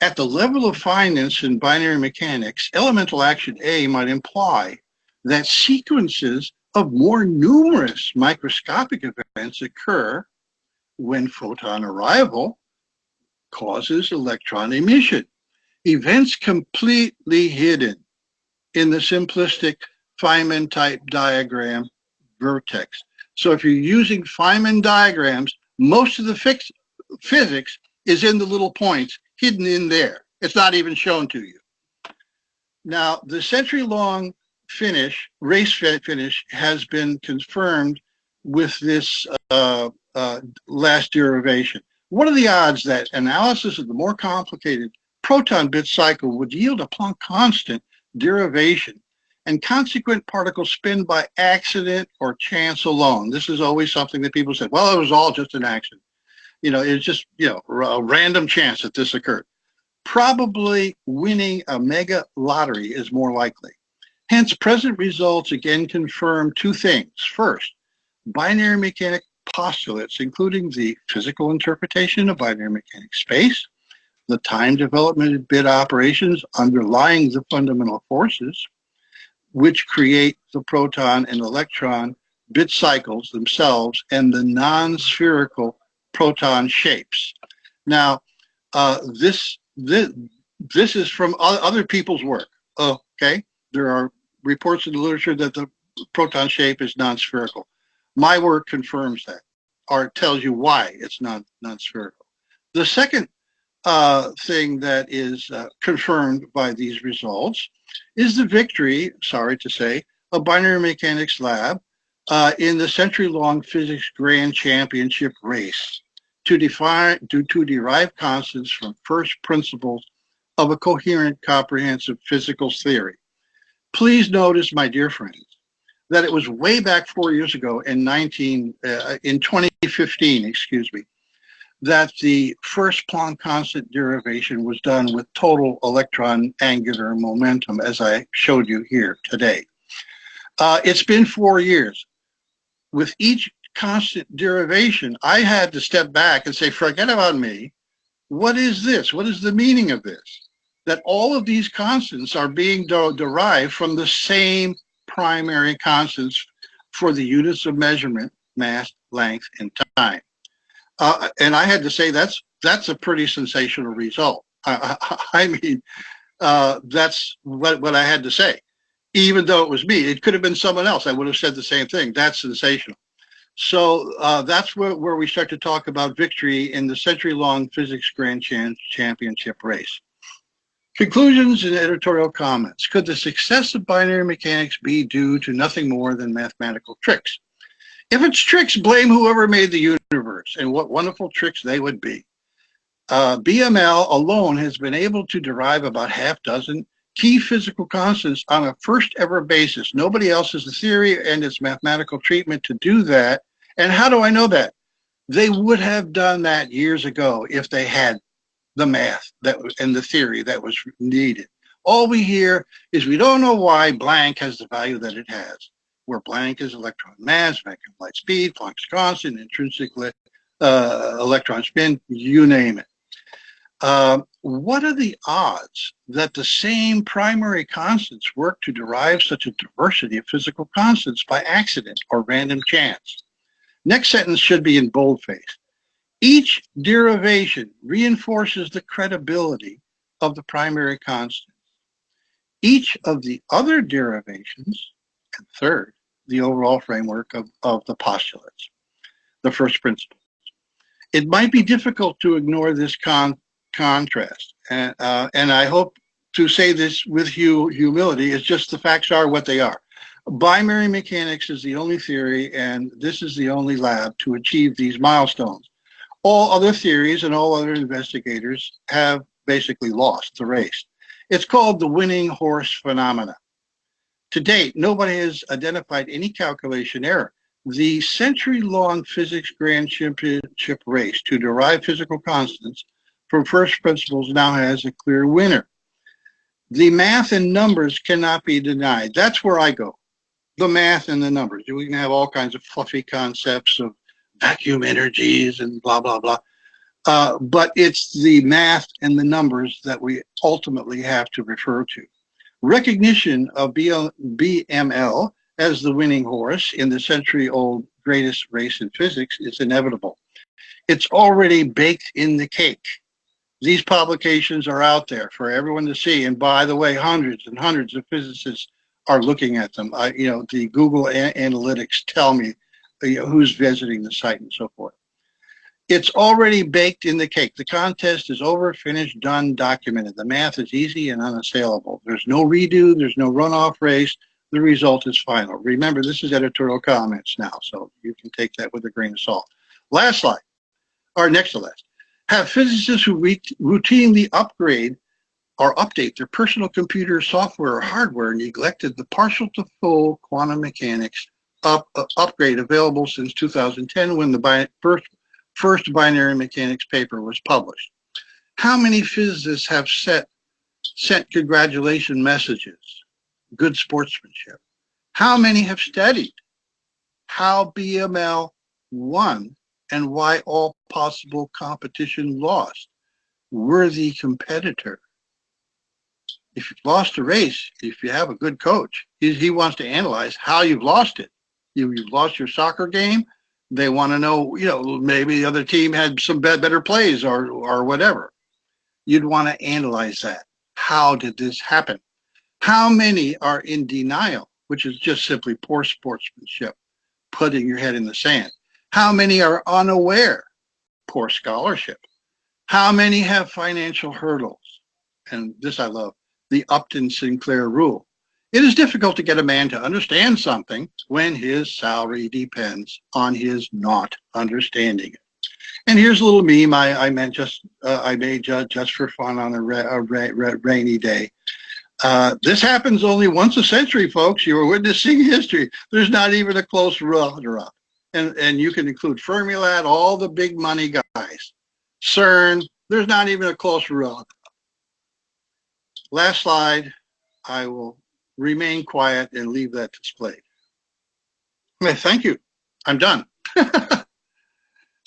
At the level of fineness in binary mechanics, elemental action A might imply that sequences of more numerous microscopic events occur when photon arrival causes electron emission. Events completely hidden in the simplistic Feynman type diagram vertex. So if you're using Feynman diagrams, most of the physics is in the little points hidden in there. It's not even shown to you. Now, the century-long race finish has been confirmed with this last derivation. What are the odds that analysis of the more complicated proton bit cycle would yield a Planck constant derivation and consequent particle spin by accident or chance alone? This is always something that people said, well, it was all just an accident. It's just, a random chance that this occurred. Probably winning a mega lottery is more likely. Hence, present results again confirm two things. First, binary mechanic postulates, including the physical interpretation of binary mechanic space, the time development of bit operations underlying the fundamental forces, which create the proton and electron bit cycles themselves and the non-spherical proton shapes. Now, this is from other people's work. Okay, there are reports in the literature that the proton shape is non-spherical. My work confirms that, or tells you why it's non-spherical. The second thing that is confirmed by these results is the victory, sorry to say, of binary mechanics lab in the century-long physics grand championship race to derive constants from first principles of a coherent, comprehensive physical theory. Please notice, my dear friends, that it was way back 4 years ago in 2015, that the first Planck constant derivation was done with total electron angular momentum, as I showed you here today. It's been 4 years. With each constant derivation, I had to step back and say, forget about me. What is this? What is the meaning of this? That all of these constants are being derived from the same primary constants for the units of measurement, mass, length, and time. And I had to say that's a pretty sensational result. I mean, that's what I had to say. Even though it was me, it could have been someone else. I would have said the same thing. That's sensational. So that's where we start to talk about victory in the century-long physics grand championship race. Conclusions and editorial comments. Could the success of binary mechanics be due to nothing more than mathematical tricks? If it's tricks, blame whoever made the universe, and what wonderful tricks they would be. BML alone has been able to derive about half dozen key physical constants on a first ever basis. Nobody else has the theory and its mathematical treatment to do that. And how do I know that? They would have done that years ago if they had the math and the theory that was needed. All we hear is we don't know why blank has the value that it has, where blank is electron mass, vacuum light speed, Planck's constant, intrinsic electron spin, you name it. What are the odds that the same primary constants work to derive such a diversity of physical constants by accident or random chance? Next sentence should be in boldface. Each derivation reinforces the credibility of the primary constant. Each of the other derivations, and third, the overall framework of the postulates, the first principle. It might be difficult to ignore this contrast, and I hope to say this with humility. It's just the facts are what they are. Binary mechanics is the only theory, and this is the only lab to achieve these milestones. All other theories and all other investigators have basically lost the race. It's called the winning horse phenomena. To date, nobody has identified any calculation error. The century-long physics grand championship race to derive physical constants from first principles now has a clear winner. The math and numbers cannot be denied. That's where I go. The math and the numbers. We can have all kinds of fluffy concepts of vacuum energies and blah, blah, blah. But it's the math and the numbers that we ultimately have to refer to. Recognition of BML as the winning horse in the century-old greatest race in physics is inevitable. It's already baked in the cake. These publications are out there for everyone to see. And by the way, hundreds and hundreds of physicists are looking at them. The Google Analytics tell me who's visiting the site and so forth. It's already baked in the cake. The contest is over, finished, done, documented. The math is easy and unassailable. There's no redo. There's no runoff race. The result is final. Remember, this is editorial comments now, so you can take that with a grain of salt. Last slide, or next to last. Have physicists who routinely upgrade or update their personal computer software or hardware neglected the partial to full quantum mechanics upgrade available since 2010 when the first binary mechanics paper was published? How many physicists have sent congratulation messages? Good sportsmanship. How many have studied how BML won and why all possible competition lost? Worthy competitor. If you've lost a race, if you have a good coach, he wants to analyze how you've lost it. You've lost your soccer game. They want to know, maybe the other team had some better plays or whatever. You'd want to analyze that. How did this happen? How many are in denial, which is just simply poor sportsmanship, putting your head in the sand? How many are unaware? Poor scholarship. How many have financial hurdles? And this I love, the Upton-Sinclair rule. It is difficult to get a man to understand something when his salary depends on his not understanding it. And here's a little meme I made just for fun on a rainy day. This happens only once a century, folks. You are witnessing history. There's not even a close runner-up. And you can include Fermilab, all the big money guys. CERN, there's not even a close runner-up. Last slide, I will remain quiet and leave that displayed. Okay, thank you. I'm done.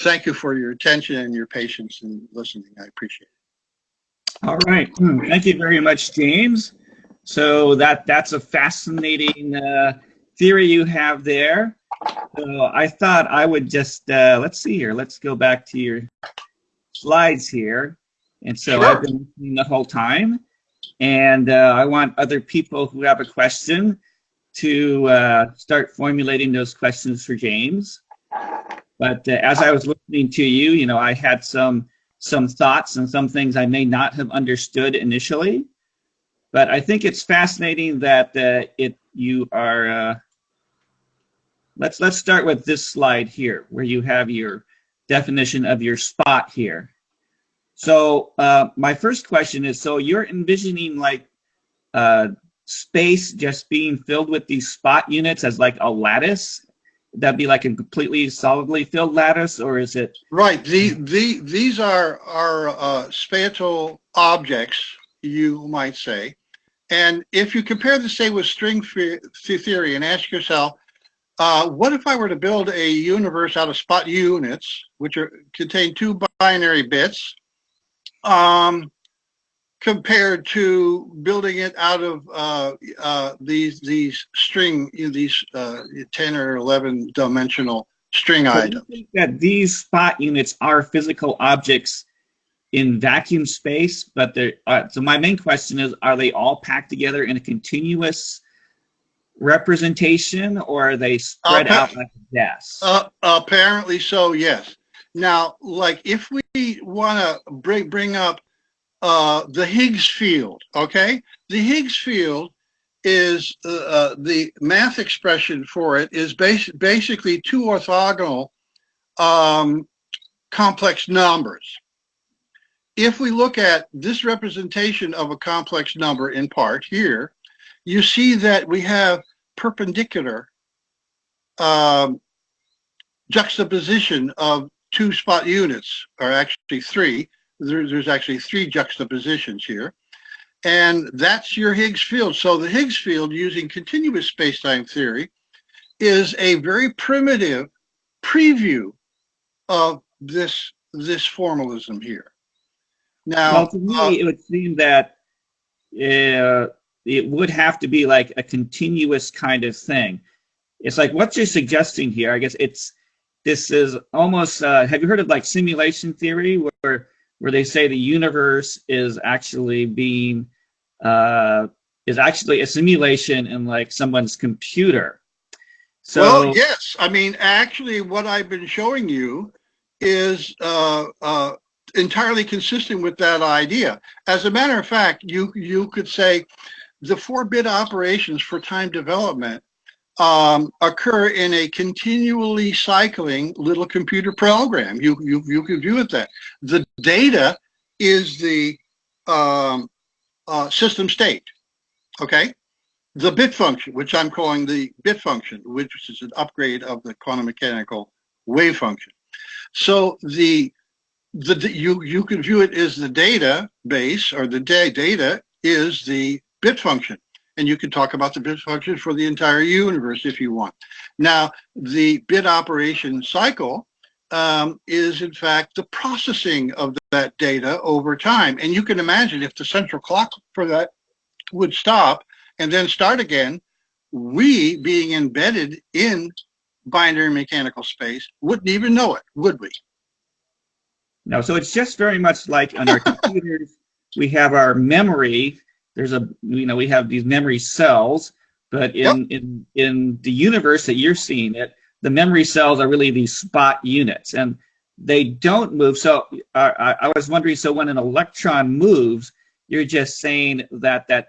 Thank you for your attention and your patience in listening. I appreciate it. All right. Thank you very much, James. So that's a fascinating theory you have there. So I thought I would just, let's see here. Let's go back to your slides here. And so Sure. I've been listening the whole time. And I want other people who have a question to start formulating those questions for James. But as I was listening to you, I had some thoughts and some things I may not have understood initially. But I think it's fascinating that you are. Let's start with this slide here, where you have your definition of your spot here. So my first question is, so you're envisioning like space just being filled with these spot units as like a lattice? That'd be like a completely solidly filled lattice, or is it? Right. These are spatial objects, you might say. And if you compare this, say, with string theory and ask yourself, what if I were to build a universe out of spot units, which contain two binary bits, compared to building it out of these string, these 10 or 11 dimensional string So items. you think that these spot units are physical objects in vacuum space, but they're, so my main question is, are they all packed together in a continuous representation, or are they spread out like a gas? Apparently so, yes. Now, like if we want to bring up the Higgs field, okay? The Higgs field is the math expression for it is basically two orthogonal complex numbers. If we look at this representation of a complex number in part here, you see that we have perpendicular juxtaposition of two spot units, or actually three. There's actually three juxtapositions here. And that's your Higgs field. So the Higgs field, using continuous spacetime theory, is a very primitive preview of this formalism here. Now, Well, to me, it would seem that it would have to be like a continuous kind of thing. It's like what you're suggesting here. I guess this is almost. Have you heard of like simulation theory, where they say the universe is actually being is actually a simulation in like someone's computer? So, well, yes. I mean, actually, what I've been showing you is entirely consistent with that idea. As a matter of fact, you could say the 4-bit operations for time development occur in a continually cycling little computer program. You could view it that. The data is the system state, okay? The bit function, which I'm calling the bit function, which is an upgrade of the quantum mechanical wave function. So you can view it as the data base, or the data is the bit function. And you can talk about the bit function for the entire universe if you want. Now, the bit operation cycle is in fact the processing of that data over time. And you can imagine if the central clock for that would stop and then start again, we, being embedded in binary mechanical space, wouldn't even know it, would we? no, so it's just very much like on our computers, we have our memory. There's we have these memory cells, but in the universe that you're seeing it, the memory cells are really these spot units, and they don't move. So I was wondering, so when an electron moves, you're just saying that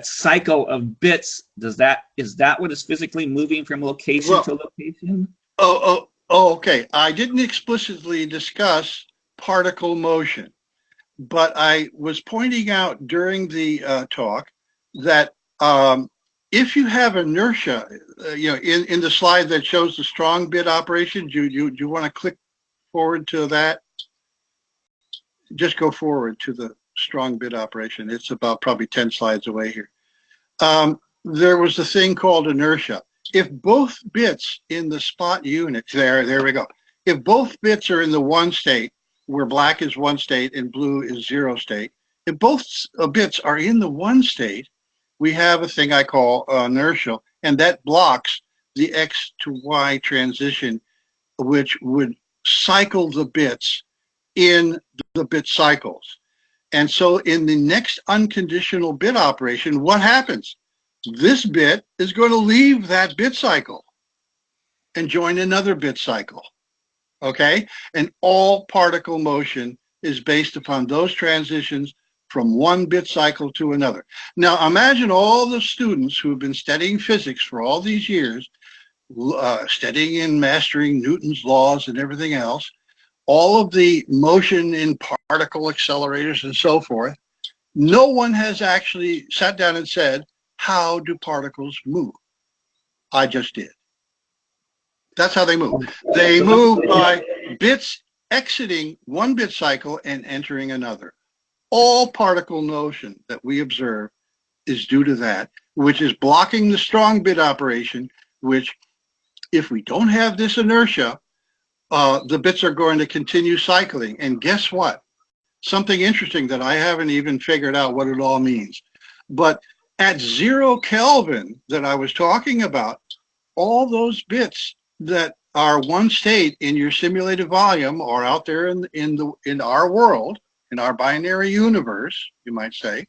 cycle of bits, is that what is physically moving from location to location? Okay. I didn't explicitly discuss particle motion, but I was pointing out during the talk that if you have inertia, in the slide that shows the strong bit operation, do you want to click forward to that? Just go forward to the strong bit operation. It's about probably 10 slides away here. There was a thing called inertia. If both bits in the spot unit, there we go. If both bits are in the one state, where black is one state and blue is 0 state, if both bits are in the one state, we have a thing I call inertia, and that blocks the X to Y transition, which would cycle the bits in the bit cycles. And so in the next unconditional bit operation, what happens? This bit is going to leave that bit cycle and join another bit cycle, okay? And all particle motion is based upon those transitions from one bit cycle to another. Now imagine all the students who have been studying physics for all these years, studying and mastering Newton's laws and everything else, all of the motion in particle accelerators and so forth. No one has actually sat down and said, how do particles move? I just did. That's how they move. They move by bits exiting one bit cycle and entering another. All particle motion that we observe is due to that, which is blocking the strong bit operation, which if we don't have this inertia, the bits are going to continue cycling. And guess what? Something interesting that I haven't even figured out what it all means. But at 0 Kelvin that I was talking about, all those bits that are one state in your simulated volume or out there in our world, in our binary universe, you might say,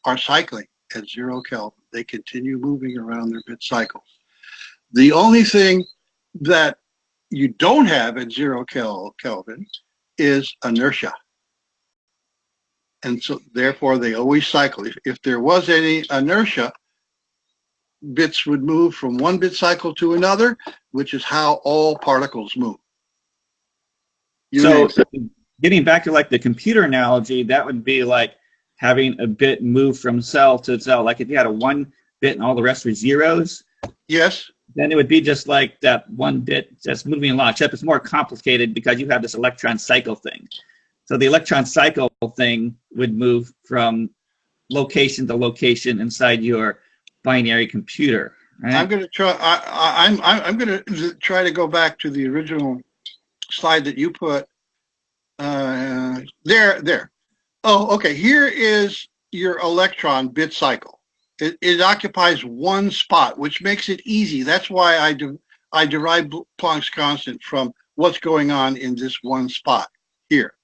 are cycling at 0 Kelvin. They continue moving around their bit cycles. The only thing that you don't have at 0 Kelvin is inertia. And so therefore they always cycle. If there was any inertia, bits would move from one bit cycle to another, which is how all particles move. So getting back to like the computer analogy, that would be like having a bit move from cell to cell. Like if you had a 1 bit and all the rest were zeros. Yes. Then it would be just like that 1 bit just moving along, except it's more complicated because you have this electron cycle thing. So the electron cycle thing would move from location to location inside your binary computer. Right? I'm going to try. I'm going to try to go back to the original slide that you put. There. Oh, okay. Here is your electron bit cycle. It occupies one spot, which makes it easy. That's why I derived Planck's constant from what's going on in this one spot here.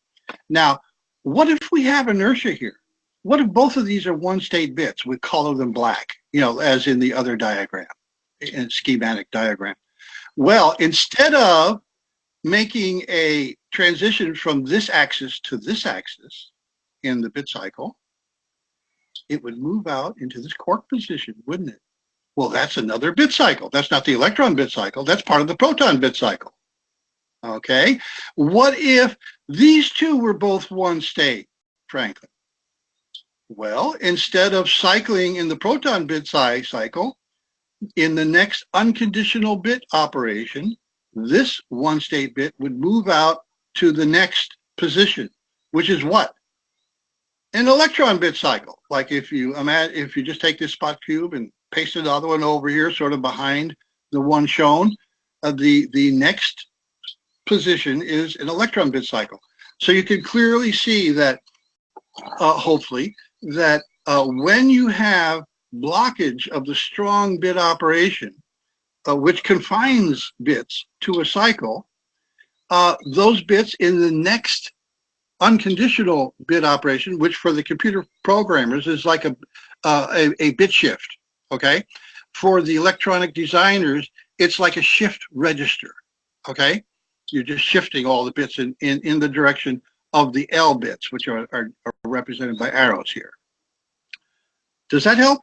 Now, what if we have inertia here? What if both of these are one-state bits? We color them black, as in the other diagram, in schematic diagram. Well, instead of making a transition from this axis to this axis in the bit cycle, it would move out into this quark position, wouldn't it? Well, that's another bit cycle. That's not the electron bit cycle. That's part of the proton bit cycle. Okay? What if these two were both one state, Franklin? Well, instead of cycling in the proton bit cycle, in the next unconditional bit operation, this one state bit would move out to the next position, which is what? An electron bit cycle. Like if you just take this spot cube and paste the other one over here, sort of behind the one shown, the next position is an electron bit cycle. So you can clearly see that, hopefully, that when you have blockage of the strong bit operation, which confines bits to a cycle, those bits in the next unconditional bit operation, which for the computer programmers is like a bit shift, okay? For the electronic designers, it's like a shift register, okay? You're just shifting all the bits in the direction of the L bits, which are represented by arrows here. Does that help?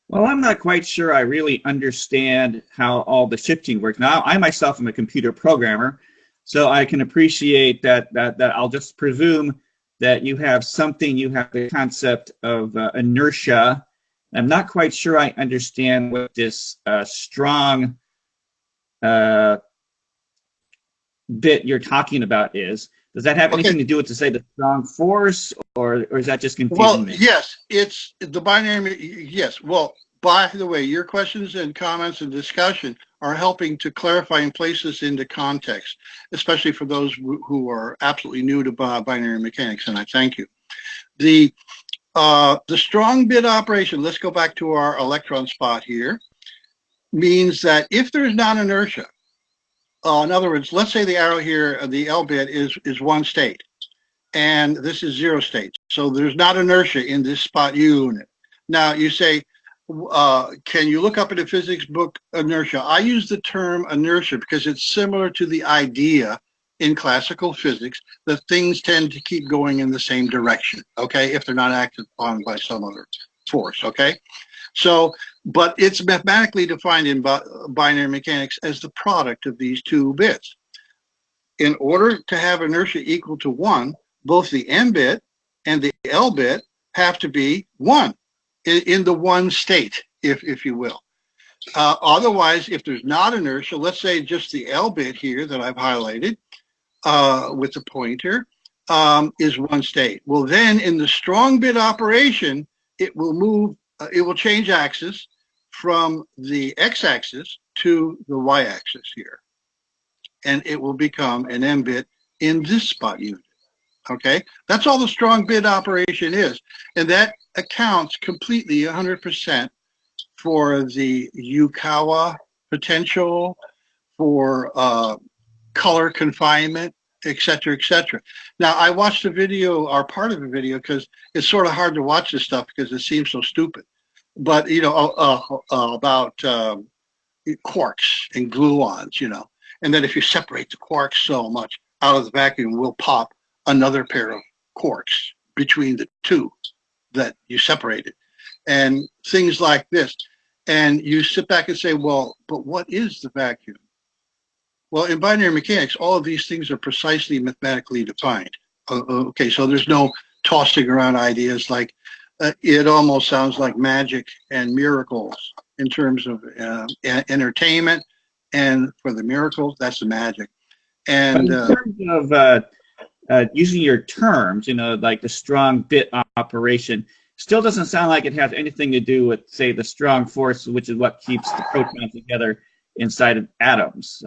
Well, I'm not quite sure I really understand how all the shifting works. Now, I myself am a computer programmer, so I can appreciate that I'll just presume that you have the concept of inertia. I'm not quite sure I understand what this strong bit you're talking about is. Does that have anything to do with, to say, the strong force, or is that just confusing me? Well, yes, it's the binary. Yes. Well, by the way, your questions and comments and discussion are helping to clarify and place this into context, especially for those who are absolutely new to binary mechanics, and I thank you. The strong bit operation, let's go back to our electron spot here, means that if there's non-inertia, in other words, let's say the arrow here, the L bit is one state, and this is 0 state. So there's not inertia in this spot unit. Now you say, can you look up in a physics book inertia? I use the term inertia because it's similar to the idea in classical physics that things tend to keep going in the same direction, okay, if they're not acted upon by some other force, okay? So, but it's mathematically defined in binary mechanics as the product of these two bits. In order to have inertia equal to 1, both the M bit and the L bit have to be 1 in the one state, if you will. Otherwise, if there's not inertia, let's say just the L bit here that I've highlighted with the pointer is one state. Well, then in the strong bit operation, it will move, it will change axis from the x-axis to the y-axis here. And it will become an M bit in this spot unit. Okay, that's all the strong bit operation is. And that accounts completely 100% for the Yukawa potential, for color confinement, et cetera, et cetera. Now, I watched a video, or part of a video, because it's sort of hard to watch this stuff because it seems so stupid. But, you know, about quarks and gluons, you know, and that if you separate the quarks so much out of the vacuum, will pop another pair of quarks between the two that you separated, and things like this. And you sit back and say, well, but what is the vacuum? Well, in binary mechanics, all of these things are precisely mathematically defined. Okay, so there's no tossing around ideas like it almost sounds like magic and miracles in terms of entertainment, and for the miracles, that's the magic. And in terms of using your terms, you know, like the strong bit operation, still doesn't sound like it has anything to do with, say, the strong force, which is what keeps the protons together inside of atoms.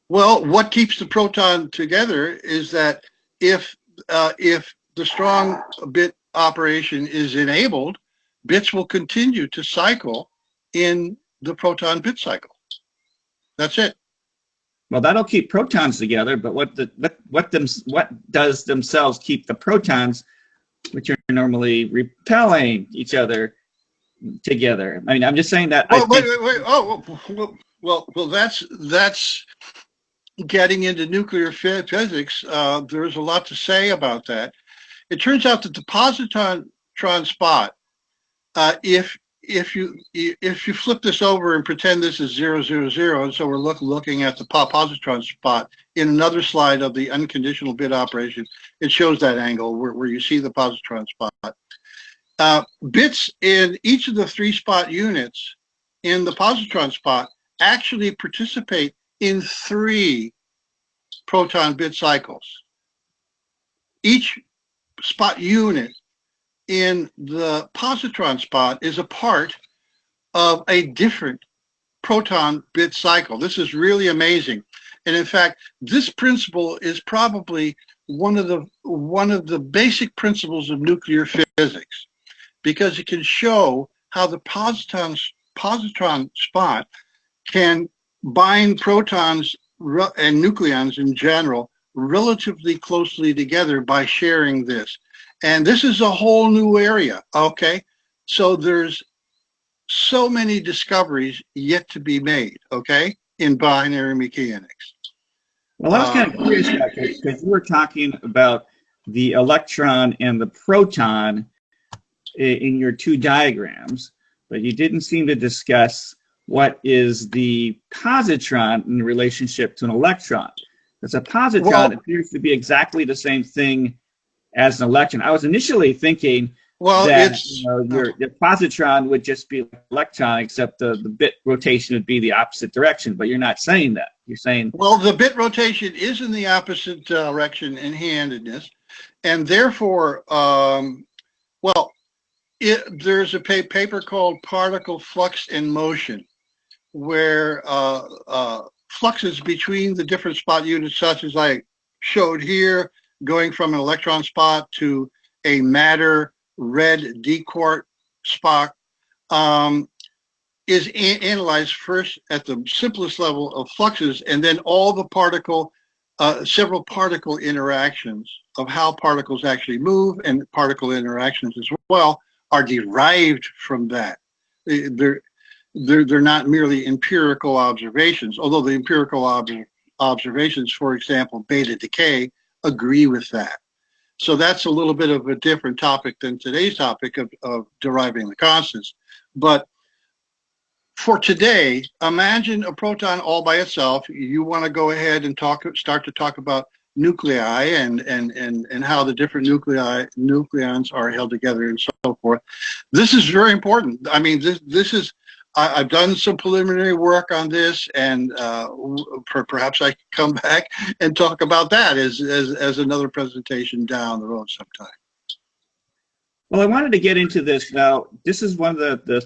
Well, what keeps the proton together is that if the strong bit operation is enabled, bits will continue to cycle in the proton bit cycle. That's it. Well, that'll keep protons together, but what does themselves keep the protons, which are normally repelling each other, together? I mean, I'm just saying that. Well, wait. Oh, well, that's getting into nuclear physics. There's a lot to say about that. It turns out that the positron spot, if you flip this over and pretend this is 0, 0, 0, and so we're looking at the positron spot in another slide of the unconditional bit operation, it shows that angle where you see the positron spot. Bits in each of the 3 spot units in the positron spot actually participate in 3 proton bit cycles. Each spot unit in the positron spot is a part of a different proton bit cycle. This is really amazing. And in fact, this principle is probably one of the basic principles of nuclear physics, because it can show how the positron spot can bind protons and nucleons in general relatively closely together by sharing this. And this is a whole new area, okay? So there's so many discoveries yet to be made, okay, in binary mechanics. Well, I was kind of curious about this because you were talking about the electron and the proton in your 2 diagrams, but you didn't seem to discuss what is the positron in relationship to an electron. Because a positron appears to be exactly the same thing as an electron. I was initially thinking that your positron would just be an electron, except the bit rotation would be the opposite direction, but you're not saying that. You're saying... Well, the bit rotation is in the opposite direction in handedness, and therefore, there's a paper called Particle Flux and Motion, where fluxes between the different spot units, such as I showed here, going from an electron spot to a matter red d-quart spot, is analyzed first at the simplest level of fluxes, and then all the several particle interactions of how particles actually move, and particle interactions as well, are derived from that. They're not merely empirical observations, although the empirical observations, for example, beta decay, agree with that. So that's a little bit of a different topic than today's topic of deriving the constants. But for today, imagine a proton all by itself. You want to go ahead and start to talk about nuclei and how the different nucleons are held together and so forth. This is very important. I mean, this is, I've done some preliminary work on this, and perhaps I can come back and talk about that as another presentation down the road sometime. Well, I wanted to get into this now. This is one of the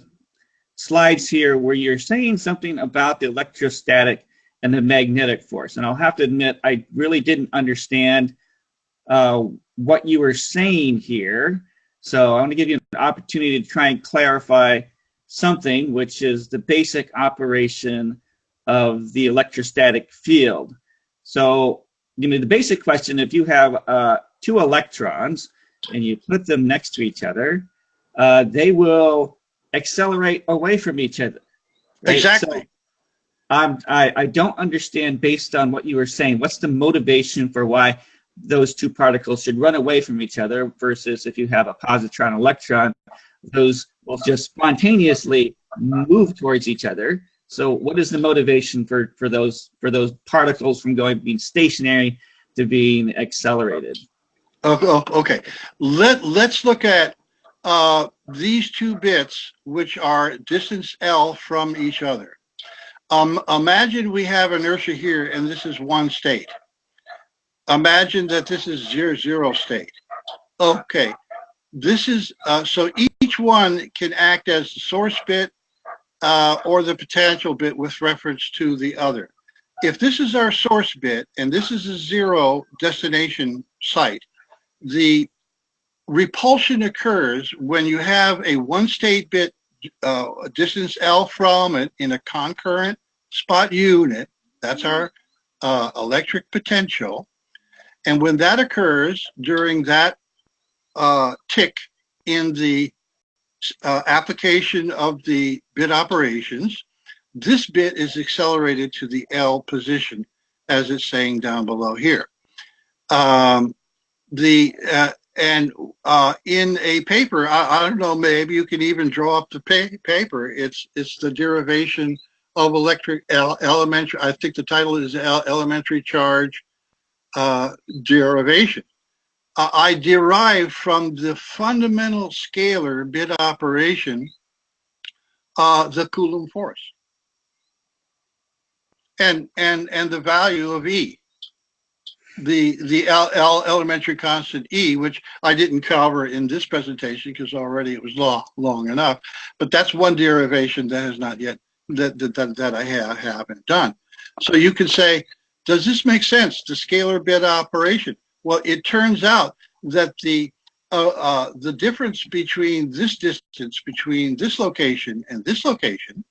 slides here where you're saying something about the electrostatic and the magnetic force. And I'll have to admit, I really didn't understand what you were saying here. So I want to give you an opportunity to try and clarify something, which is the basic operation of the electrostatic field. So, the basic question, if you have two electrons and you put them next to each other, they will accelerate away from each other. Right? Exactly. So, I don't understand, based on what you were saying, what's the motivation for why those two particles should run away from each other versus if you have a positron electron, those will just spontaneously move towards each other. So what is the motivation for those particles from being stationary to being accelerated? Okay. Let's look at these two bits, which are distance L from each other. Imagine we have inertia here, and this is one state. Imagine that this is 0 state. Okay, this is so each one can act as the source bit or the potential bit with reference to the other. If this is our source bit and this is a 0 destination site, the repulsion occurs when you have a one state bit distance L from it in a concurrent spot unit. That's our electric potential. And when that occurs during that tick in the application of the bit operations, this bit is accelerated to the L position, as it's saying down below here. In a paper, I don't know, maybe you can even draw up the paper. It's the derivation of elementary. I think the title is elementary charge derivation. I derive from the fundamental scalar bit operation the Coulomb force and the value of E. The elementary constant E, which I didn't cover in this presentation because already it was long enough, but that's one derivation that has not yet, that I haven't done. So you can say, does this make sense, the scalar bit operation? Well, it turns out that the difference between this distance between this location and this location,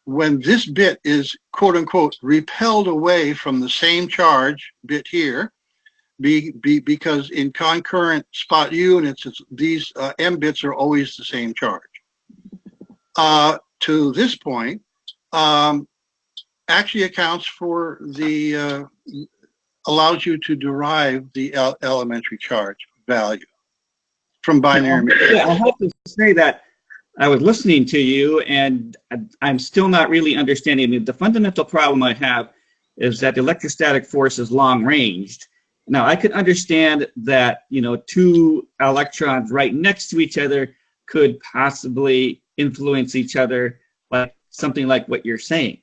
when this bit is quote unquote repelled away from the same charge bit here, because in concurrent spot units, these M bits are always the same charge. To this point, actually accounts for the, allows you to derive the elementary charge value from binary mechanics. Yeah, I have to say that I was listening to you, and I'm still not really understanding. I mean, the fundamental problem I have is that the electrostatic force is long-ranged. Now, I could understand that, two electrons right next to each other could possibly influence each other, like something like what you're saying.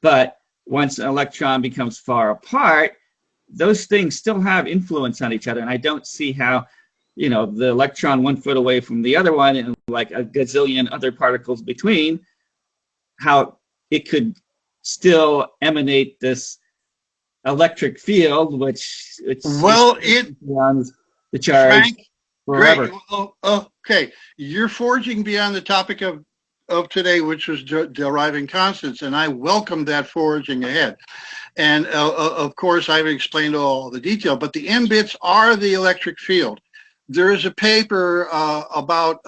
But once an electron becomes far apart, those things still have influence on each other, and I don't see how the electron 1 foot away from the other one and like a gazillion other particles between, how it could still emanate this electric field, which it runs the charge Frank, forever. Great. Okay, you're forging beyond the topic of today, which was deriving constants, and I welcome that forging ahead. And of course, I've explained all the detail, but the M bits are the electric field. There is a paper about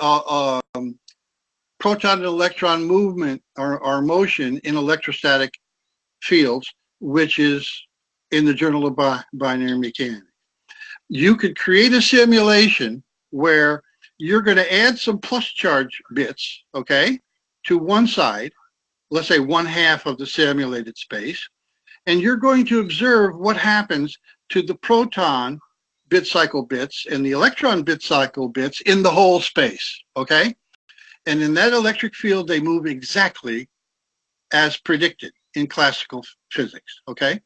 proton and electron movement or motion in electrostatic fields, which is in the Journal of Binary Mechanics. You could create a simulation where you're going to add some plus charge bits, okay, to one side, let's say 1/2 of the simulated space, and you're going to observe what happens to the proton bit cycle bits and the electron bit cycle bits in the whole space, okay? And in that electric field, they move exactly as predicted in classical physics, okay?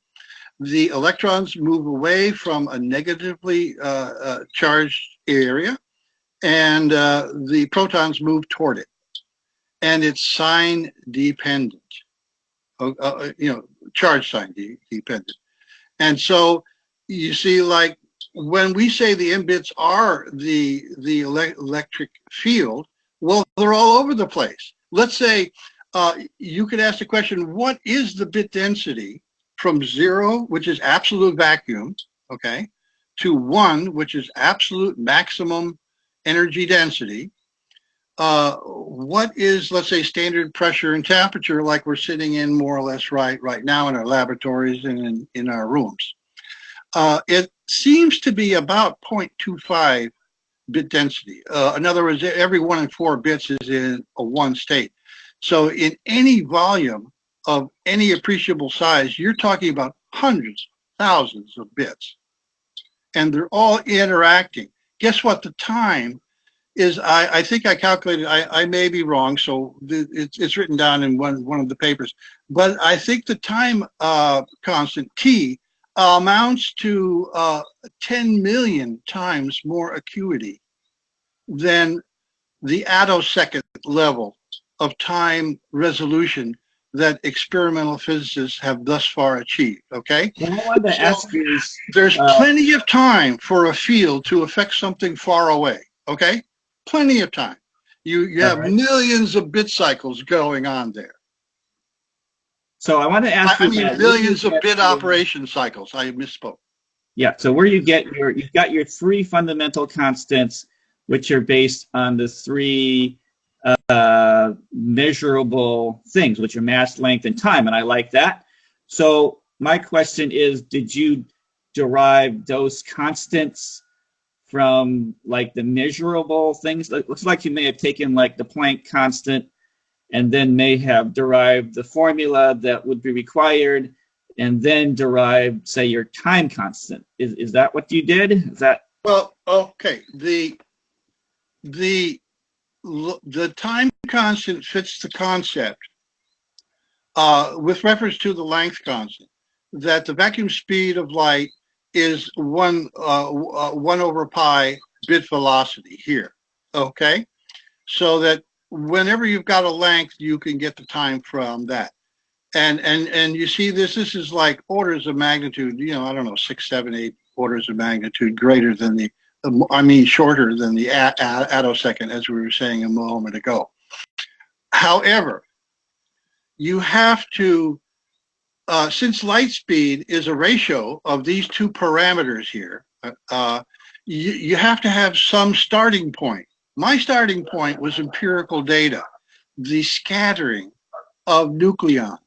The electrons move away from a negatively charged area, and the protons move toward it. And it's sign dependent, charge sign dependent. And so you see, like, when we say the M bits are the electric field, well, they're all over the place. Let's say you could ask the question, what is the bit density from 0, which is absolute vacuum, okay, to 1, which is absolute maximum energy density? What is, let's say, standard pressure and temperature, like we're sitting in more or less right now in our laboratories and in our rooms? It seems to be about 0.25 bit density. In other words, every 1 in 4 bits is in a 1 state. So in any volume of any appreciable size, you're talking about hundreds, thousands of bits. And they're all interacting. Guess what? The time is, I think I calculated, I may be wrong, so it's written down in one of the papers, but I think the time constant, T, amounts to 10 million times more acuity than the attosecond level of time resolution that experimental physicists have thus far achieved, okay? Well, I wanted to ask you, there's plenty of time for a field to affect something far away, okay? Plenty of time. You have millions of bit cycles going on there. So I want to ask you, I mean, billions of bit operation cycles. I misspoke. Yeah, so where you get you've got your 3 fundamental constants, which are based on the 3 measurable things, which are mass, length, and time, and I like that. So my question is, did you derive those constants from like the measurable things? It looks like you may have taken like the Planck constant and then may have derived the formula that would be required and then derived, say, your time constant. Is that what you did? Is that? Well, okay. The time constant fits the concept with reference to the length constant, that the vacuum speed of light is 1 over pi bit velocity here, okay? So that whenever you've got a length, you can get the time from that. And you see this is like orders of magnitude, you know, I don't know, 6, 7, 8 orders of magnitude greater than shorter than the attosecond, as we were saying a moment ago. However, you have to, since light speed is a ratio of these 2 parameters here, you have to have some starting point. My starting point was empirical data, the scattering of nucleons,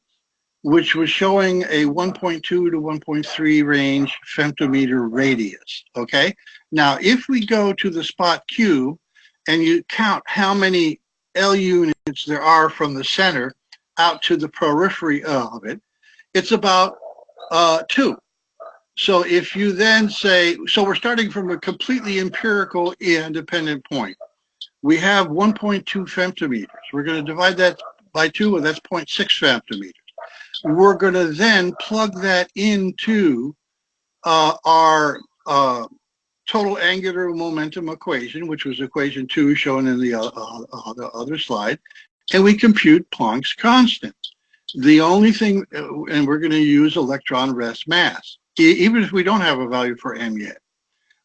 which was showing a 1.2 to 1.3 range femtometer radius, okay? Now, if we go to the spot Q and you count how many L units there are from the center out to the periphery of it, it's about 2. So if you then say, so we're starting from a completely empirical independent point. We have 1.2 femtometers. We're going to divide that by 2, and that's 0.6 femtometers. We're going to then plug that into our total angular momentum equation, which was equation 2 shown in the other slide, and we compute Planck's constant. The only thing, and we're going to use electron rest mass, even if we don't have a value for m yet.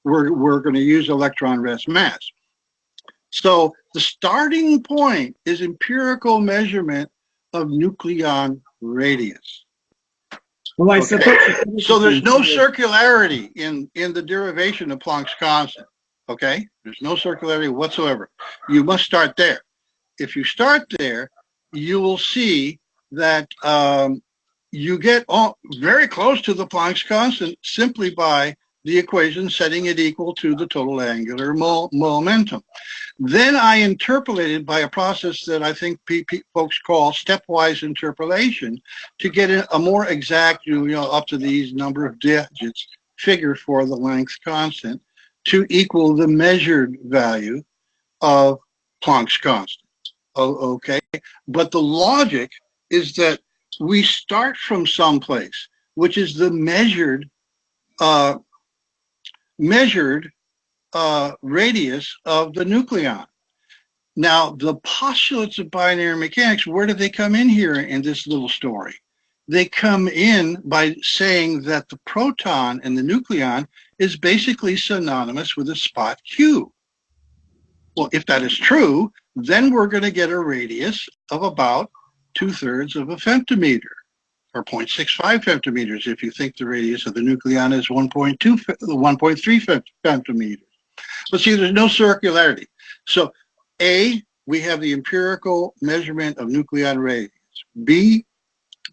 We're going to use electron rest mass. So the starting point is empirical measurement of nucleon radius. Well, I suppose. So there's no circularity in the derivation of Planck's constant. Okay, there's no circularity whatsoever. You must start there. If you start there, you will see that you get very close to the Planck's constant simply by the equation setting it equal to the total angular momentum. Then I interpolated by a process that I think folks call stepwise interpolation to get a more exact, up to these number of digits figure for the length constant to equal the measured value of Planck's constant. Okay, but the logic is that we start from someplace, which is the measured radius of the nucleon. Now, the postulates of binary mechanics, where do they come in here in this little story? They come in by saying that the proton and the nucleon is basically synonymous with a spot Q. Well, if that is true, then we're going to get a radius of about 2/3 of a femtometer, or 0.65 femtometers if you think the radius of the nucleon is 1.3 femtometers. But see, there's no circularity. So A, we have the empirical measurement of nucleon radius. B,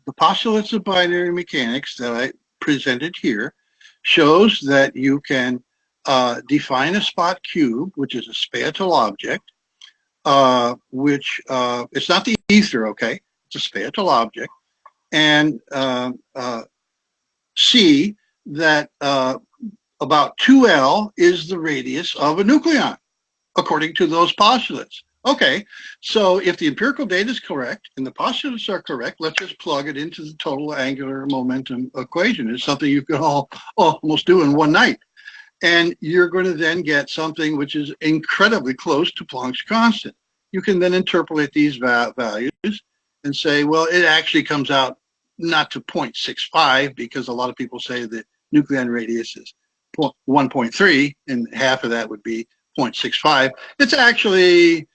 the postulates of binary mechanics that I presented here shows that you can define a spot cube, which is a spatial object, which it's not the ether, okay? It's a spatial object. And C, that about 2L is the radius of a nucleon, according to those postulates. Okay, so if the empirical data is correct and the postulates are correct, let's just plug it into the total angular momentum equation. It's something you can almost do in one night. And you're going to then get something which is incredibly close to Planck's constant. You can then interpolate these values and say, well, it actually comes out not to 0.65, because a lot of people say that nucleon radius is 1.3, and half of that would be 0.65. It's actually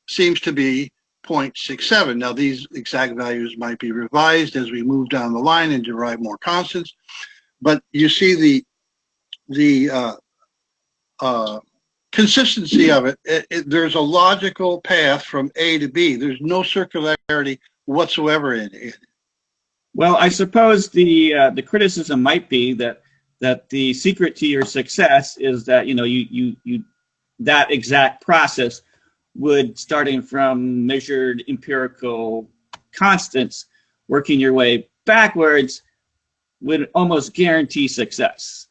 seems to be 0.67. Now, these exact values might be revised as we move down the line and derive more constants, but you see the consistency of it. There's a logical path from A to B. There's no circularity whatsoever in it. Well, I suppose the criticism might be that the secret to your success is that you that exact process would, starting from measured empirical constants, working your way backwards, would almost guarantee success.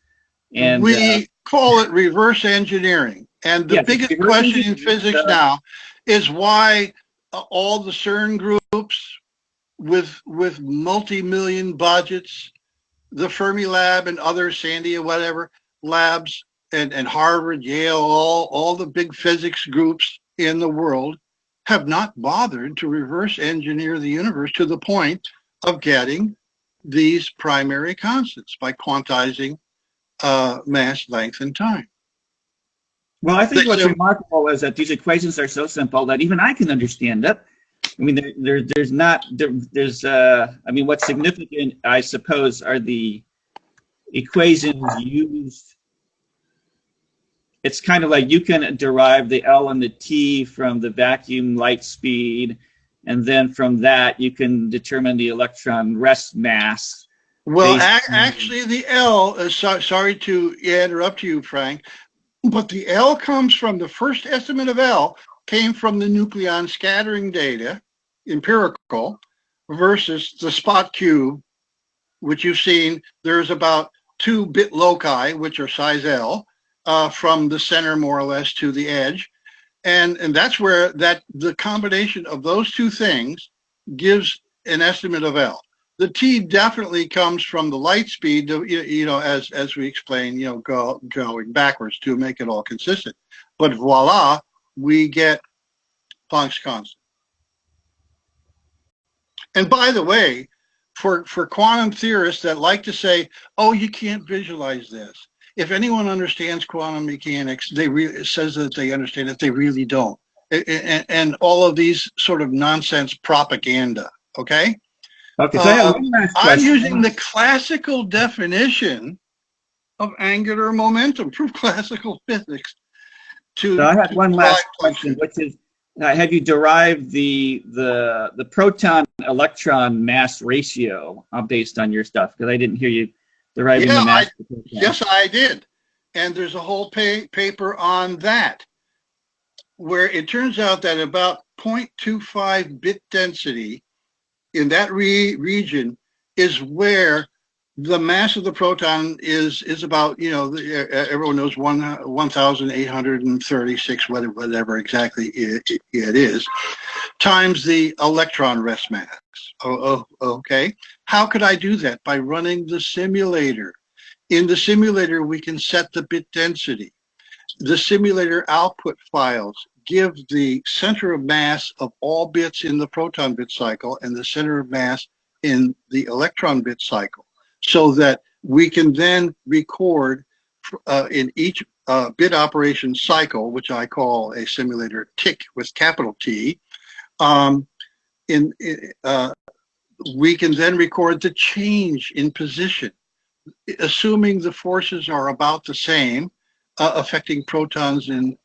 And we call it reverse engineering. And the biggest question in physics now is why all the CERN groups with multi-million budgets, the Fermi Lab and other Sandia whatever labs, and Harvard, Yale, all the big physics groups in the world have not bothered to reverse engineer the universe to the point of getting these primary constants by quantizing mass, length, and time. Well, I think what's remarkable is that these equations are so simple that even I can understand it. I mean, I mean, what's significant, I suppose, are the equations used. It's kind of like you can derive the L and the T from the vacuum light speed, and then from that you can determine the electron rest mass. Well, actually, the L is sorry to interrupt you, Frank, but the L comes from the first estimate of L came from the nucleon scattering data, empirical, versus the spot cube, which you've seen. There's about 2 bit loci, which are size L, from the center more or less to the edge, and that's where the combination of those two things gives an estimate of L. The T definitely comes from the light speed, as we explained, going backwards to make it all consistent. But voila, we get Planck's constant. And by the way, for quantum theorists that like to say, oh, you can't visualize this. If anyone understands quantum mechanics, it says that they understand it, they really don't. And all of these sort of nonsense propaganda, okay? Okay, so I have one last question. I'm using the classical definition of angular momentum, proof classical physics. So I had one last question, which is, have you derived the proton electron mass ratio based on your stuff? Because I didn't hear you deriving the mass. Yes, I did. And there's a whole paper on that, where it turns out that about 0.25 bit density in that region is where the mass of the proton is about, everyone knows 1,836, whatever exactly it is, times the electron rest mass. Okay. How could I do that? By running the simulator. In the simulator, we can set the bit density. The simulator output files give the center of mass of all bits in the proton bit cycle and the center of mass in the electron bit cycle, so that we can then record in each bit operation cycle, which I call a simulator tick with capital T, we can then record the change in position, assuming the forces are about the same, affecting protons and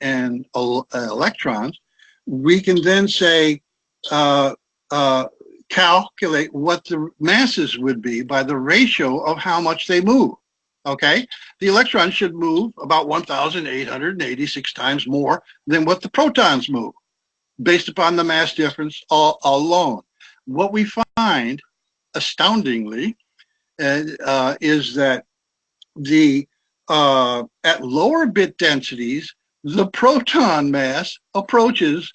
electrons. We can then say, calculate what the masses would be by the ratio of how much they move. Okay, the electron should move about 1,886 times more than what the protons move, based upon the mass difference alone. What we find, astoundingly, is that at lower bit densities, the proton mass approaches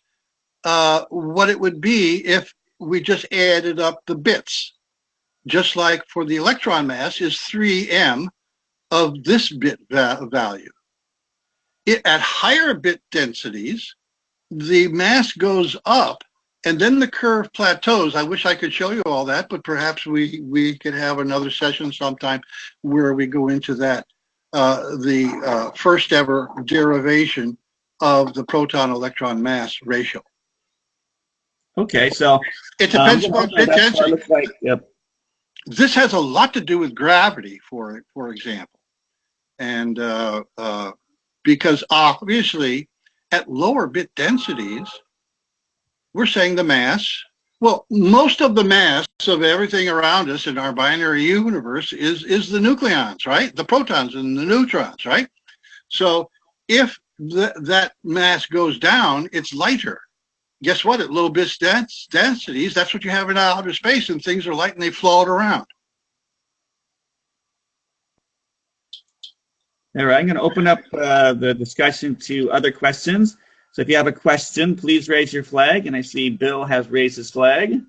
what it would be if we just added up the bits. Just like for the electron mass is 3m of this bit value. At higher bit densities, the mass goes up and then the curve plateaus. I wish I could show you all that, but perhaps we could have another session sometime where we go into that, the first ever derivation of the proton-electron mass ratio. Okay, so it depends on bit density. Yep. This has a lot to do with gravity, for example. And because obviously at lower bit densities, we're saying the mass, well, most of the mass of everything around us in our binary universe is the nucleons, right? The protons and the neutrons, right? So if that mass goes down, it's lighter. Guess what? At low bit densities, that's what you have in outer space, and things are light and they float around. All right, I'm going to open up the discussion to other questions. So if you have a question, please raise your flag. And I see Bill has raised his flag.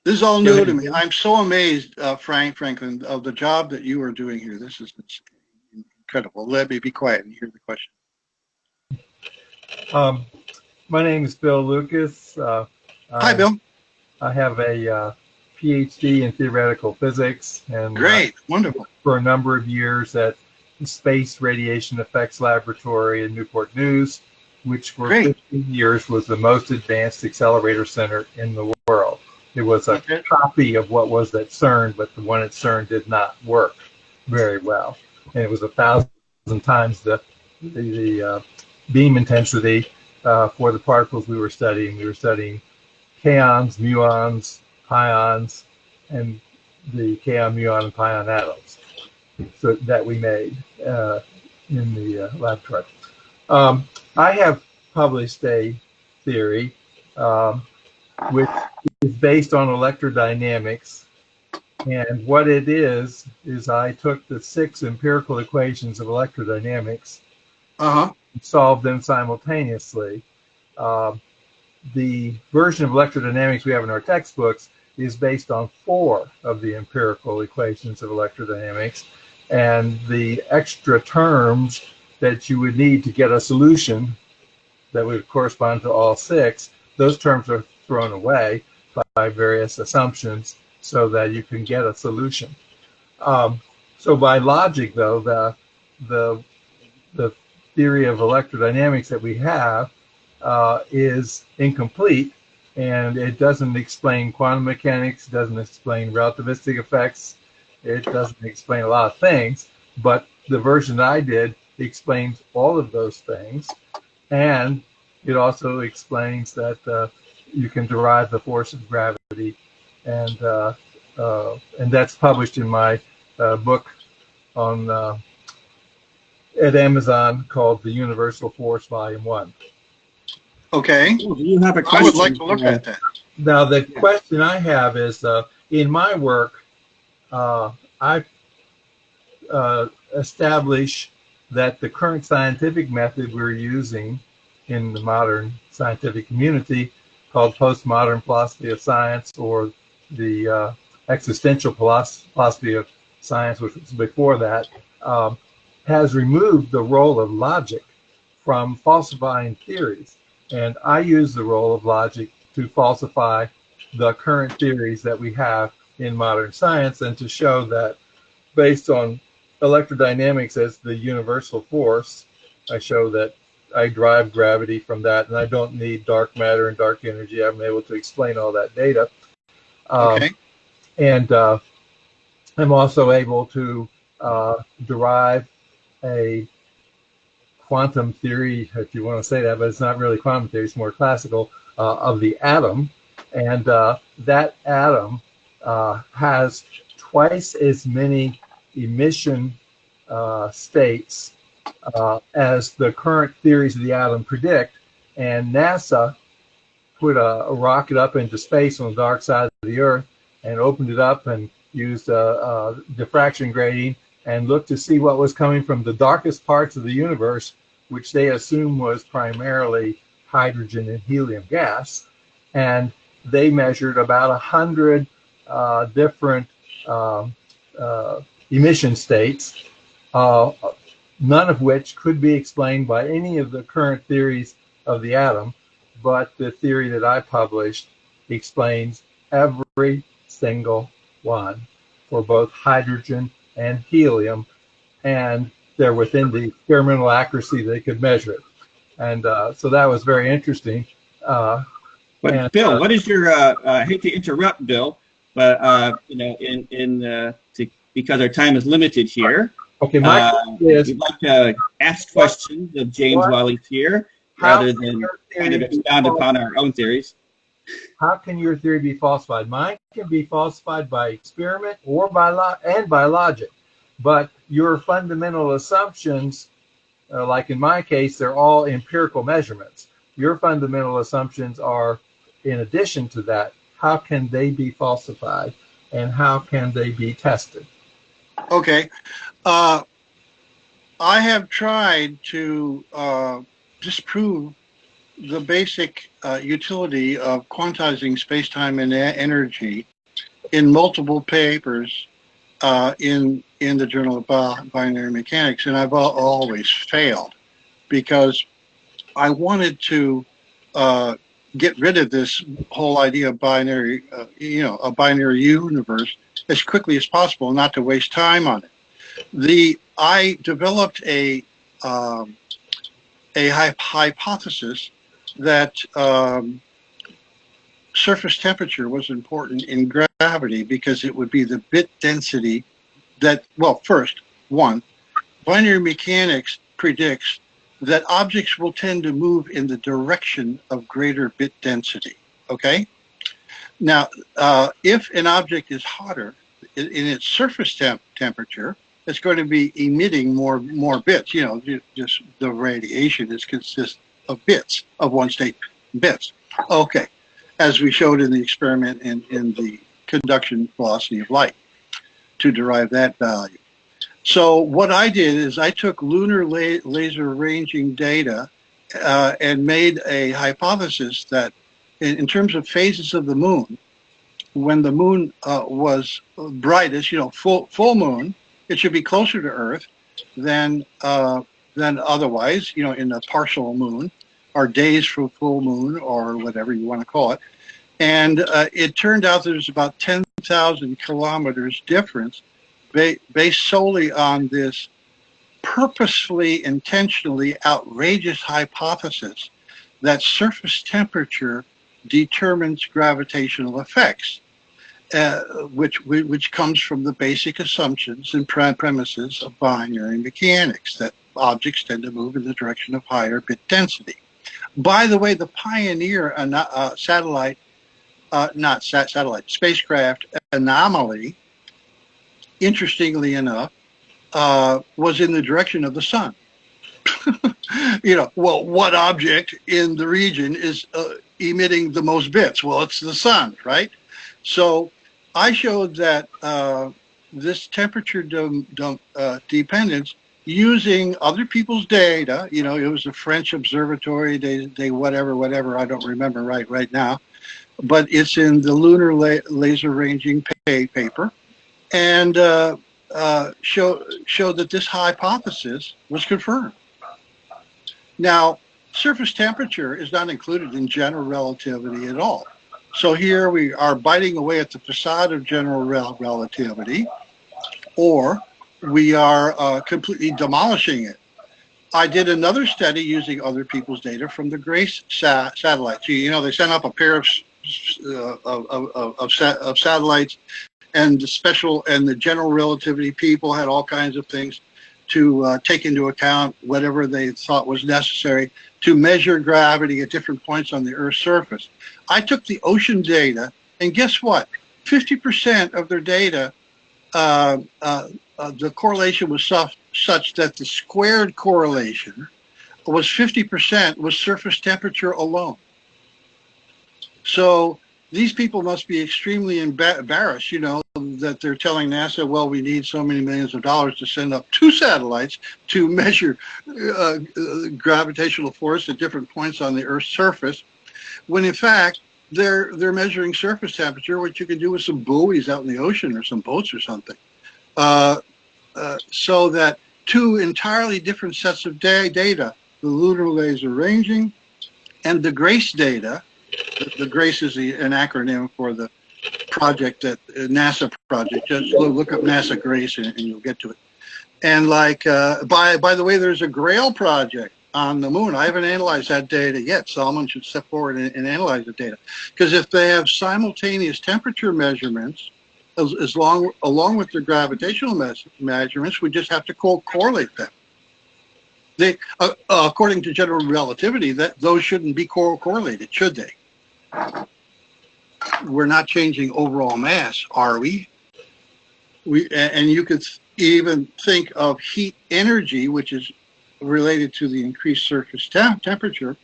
This is all new to me. I'm so amazed, Franklin, of the job that you are doing here. This is incredible. Let me be quiet and hear the question. My name is Bill Lucas. Hi, Bill. I have a PhD in theoretical physics, and great, wonderful. For a number of years at the Space Radiation Effects Laboratory in Newport News, which for 15 years was the most advanced accelerator center in the world. It was a copy of what was at CERN, but the one at CERN did not work very well, and it was 1,000 times the beam intensity for the particles we were studying. We were studying kaons, muons, pions, and the kaon, muon, and pion atoms, so that we made in the laboratory. I have published a theory which is based on electrodynamics, and what it is I took the 6 empirical equations of electrodynamics, solved them simultaneously. The version of electrodynamics we have in our textbooks is based on 4 of the empirical equations of electrodynamics, and the extra terms that you would need to get a solution that would correspond to all 6, those terms are thrown away by various assumptions so that you can get a solution. So by logic, though, the theory of electrodynamics that we have is incomplete, and it doesn't explain quantum mechanics, doesn't explain relativistic effects, it doesn't explain a lot of things, but the version I did explains all of those things, and it also explains that you can derive the force of gravity, and that's published in my book on at Amazon called The Universal Force, Volume 1. Okay. You have a question. I would like to look at that. Now, the question I have is, in my work, I establish that the current scientific method we're using in the modern scientific community, called postmodern philosophy of science, or the existential philosophy of science, which was before that, has removed the role of logic from falsifying theories. And I use the role of logic to falsify the current theories that we have in modern science, and to show that based on electrodynamics as the universal force, I show that I derive gravity from that, and I don't need dark matter and dark energy. I'm able to explain all that data. Okay. And I'm also able to derive a quantum theory, if you want to say that, but it's not really quantum theory, it's more classical, of the atom. And that atom has twice as many emission states as the current theories of the atom predict. And NASA put a rocket up into space on the dark side of the Earth and opened it up and used diffraction grating and looked to see what was coming from the darkest parts of the universe, which they assumed was primarily hydrogen and helium gas. And they measured about 100 different emission states, none of which could be explained by any of the current theories of the atom, but the theory that I published explains every single one for both hydrogen and helium, and they're within the experimental accuracy they could measure it. And so that was very interesting. But Bill, what is your? I hate to interrupt, Bill, but you know, because our time is limited here. Okay, we'd like to ask questions of James while he's here, rather than kind of expound upon our own theories. How can your theory be falsified? Mine can be falsified by experiment or by logic, but your fundamental assumptions, like in my case, they're all empirical measurements. Your fundamental assumptions are, in addition to that, how can they be falsified and how can they be tested? Okay. I have tried to disprove the basic utility of quantizing space-time and energy in multiple papers in the Journal of Binary Mechanics, and I've always failed because I wanted to get rid of this whole idea of binary, a binary universe as quickly as possible, not to waste time on it. I developed a hypothesis that surface temperature was important in gravity because it would be the bit density that, well, first, one, binary mechanics predicts that objects will tend to move in the direction of greater bit density, okay? Now, if an object is hotter in its surface temperature, it's going to be emitting more bits. Just the radiation consists of bits, of one state bits. Okay, as we showed in the experiment in the conduction velocity of light to derive that value. So what I did is I took lunar laser ranging data and made a hypothesis that in terms of phases of the moon, when the moon was brightest, full moon, it should be closer to Earth than otherwise, in a partial moon, or days from full moon, or whatever you want to call it. And it turned out there's about 10,000 kilometers difference based solely on this purposefully, intentionally outrageous hypothesis that surface temperature determines gravitational effects. Which comes from the basic assumptions and premises of binary mechanics, that objects tend to move in the direction of higher bit density. By the way, the Pioneer spacecraft anomaly, interestingly enough, was in the direction of the sun. Well, what object in the region is emitting the most bits? Well, it's the sun, right? So I showed that this temperature dependence, using other people's data, it was a French observatory, they whatever, I don't remember right now, but it's in the lunar laser ranging paper, and showed that this hypothesis was confirmed. Now, surface temperature is not included in general relativity at all. So here we are biting away at the facade of general relativity, or we are completely demolishing it. I did another study using other people's data from the GRACE satellites. You know, they sent up a pair of satellites, and the general relativity people had all kinds of things to take into account, whatever they thought was necessary to measure gravity at different points on the Earth's surface. I took the ocean data, and guess what? 50% of their data, the correlation was such that the squared correlation was 50% with surface temperature alone. So these people must be extremely embarrassed, you know, that they're telling NASA, well, we need so many millions of dollars to send up 2 satellites to measure gravitational force at different points on the Earth's surface, when in fact they're measuring surface temperature, which you can do with some buoys out in the ocean or some boats or something. So that 2 entirely different sets of data, the lunar laser ranging and the GRACE data. The GRACE is an acronym for the project, that NASA project. Just look up NASA GRACE and you'll get to it. And like, by the way, there's a GRAIL project on the moon. I haven't analyzed that data yet. Someone should step forward and analyze the data. Because if they have simultaneous temperature measurements, along with their gravitational measurements, we just have to correlate them. They, according to general relativity, those shouldn't be correlated, should they? We're not changing overall mass, are we? And you could even think of heat energy, which is related to the increased surface temperature,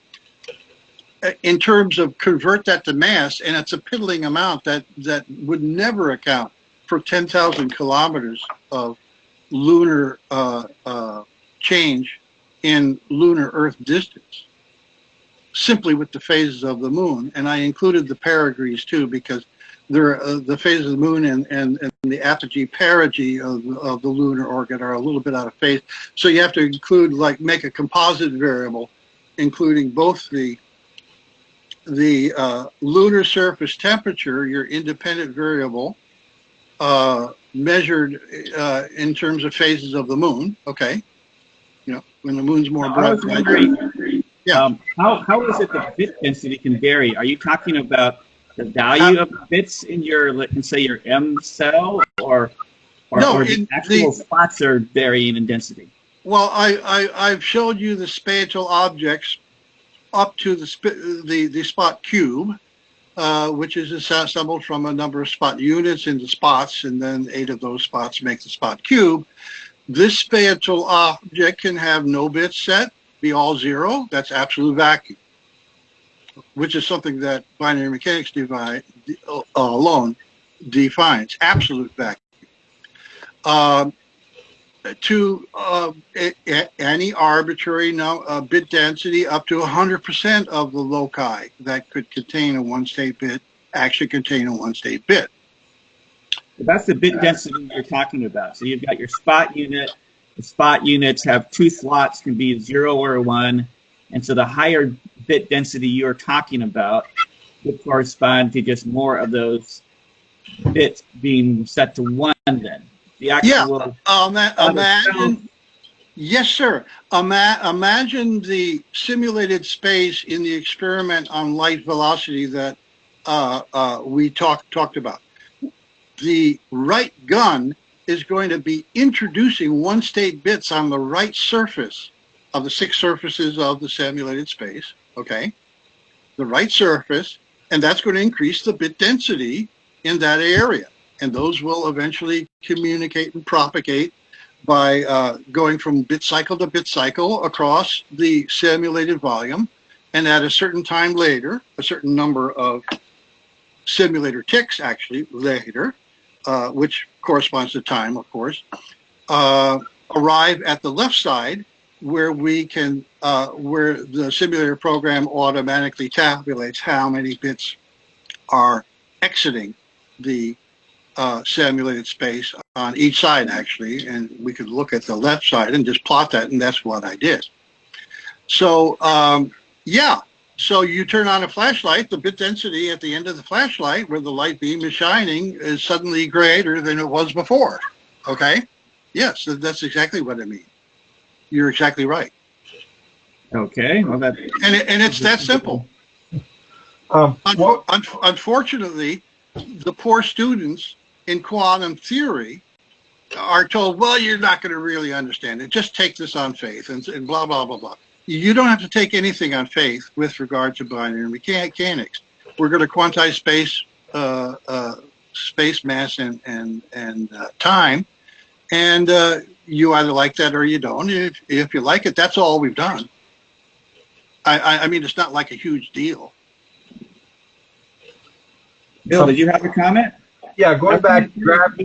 in terms of convert that to mass, and it's a piddling amount that would never account for 10,000 kilometers of lunar change in lunar Earth distance, simply with the phases of the moon. And I included the peregrees too, because the phases of the moon and the apogee perigee of the lunar orbit are a little bit out of phase. So you have to include, like, make a composite variable, including both the lunar surface temperature, your independent variable, measured in terms of phases of the moon. Okay, you know, when the moon's more bright. Yeah. How is it that bit density can vary? Are you talking about the value of bits in your, let's say, your M cell, or no, the actual spots are varying in density? Well, I've showed you the spatial objects up to the spot cube, which is assembled from a number of spot units into spots, and then 8 of those spots make the spot cube. This spatial object can have no bit set, be all 0. That's absolute vacuum, which is something that binary mechanics alone defines, absolute vacuum. To any arbitrary bit density up to 100% of the loci that could contain a 1-state bit actually contain a 1-state bit. That's the bit density you're talking about. So you've got your spot unit. The spot units have 2 slots, can be 0 or 1. And so the higher bit density you're talking about would correspond to just more of those bits being set to 1 then. The actual imagine, yes, sir. Imagine the simulated space in the experiment on light velocity that we talked about. The right gun is going to be introducing 1-state bits on the right surface of the 6 surfaces of the simulated space, okay? The right surface, and that's going to increase the bit density in that area. And those will eventually communicate and propagate by going from bit cycle to bit cycle across the simulated volume. And at a certain time later, a certain number of simulator ticks actually later, which corresponds to time, of course, arrive at the left side, where we can, where the simulator program automatically tabulates how many bits are exiting the simulated space on each side, actually, and we could look at the left side and just plot that, and that's what I did. So, yeah, so you turn on a flashlight, the bit density at the end of the flashlight, where the light beam is shining, is suddenly greater than it was before, okay? Yes, that's exactly what I mean. You're exactly right. Okay, well that. And it's that simple. Unfortunately, the poor students in quantum theory are told, well, you're not going to really understand it. Just take this on faith and blah, blah, blah, blah. You don't have to take anything on faith with regard to binary mechanics. We're going to quantize space, mass, and time. And you either like that or you don't. If you like it, that's all we've done. I mean, it's not like a huge deal. Bill, did you have a comment? Yeah, going back to gravity.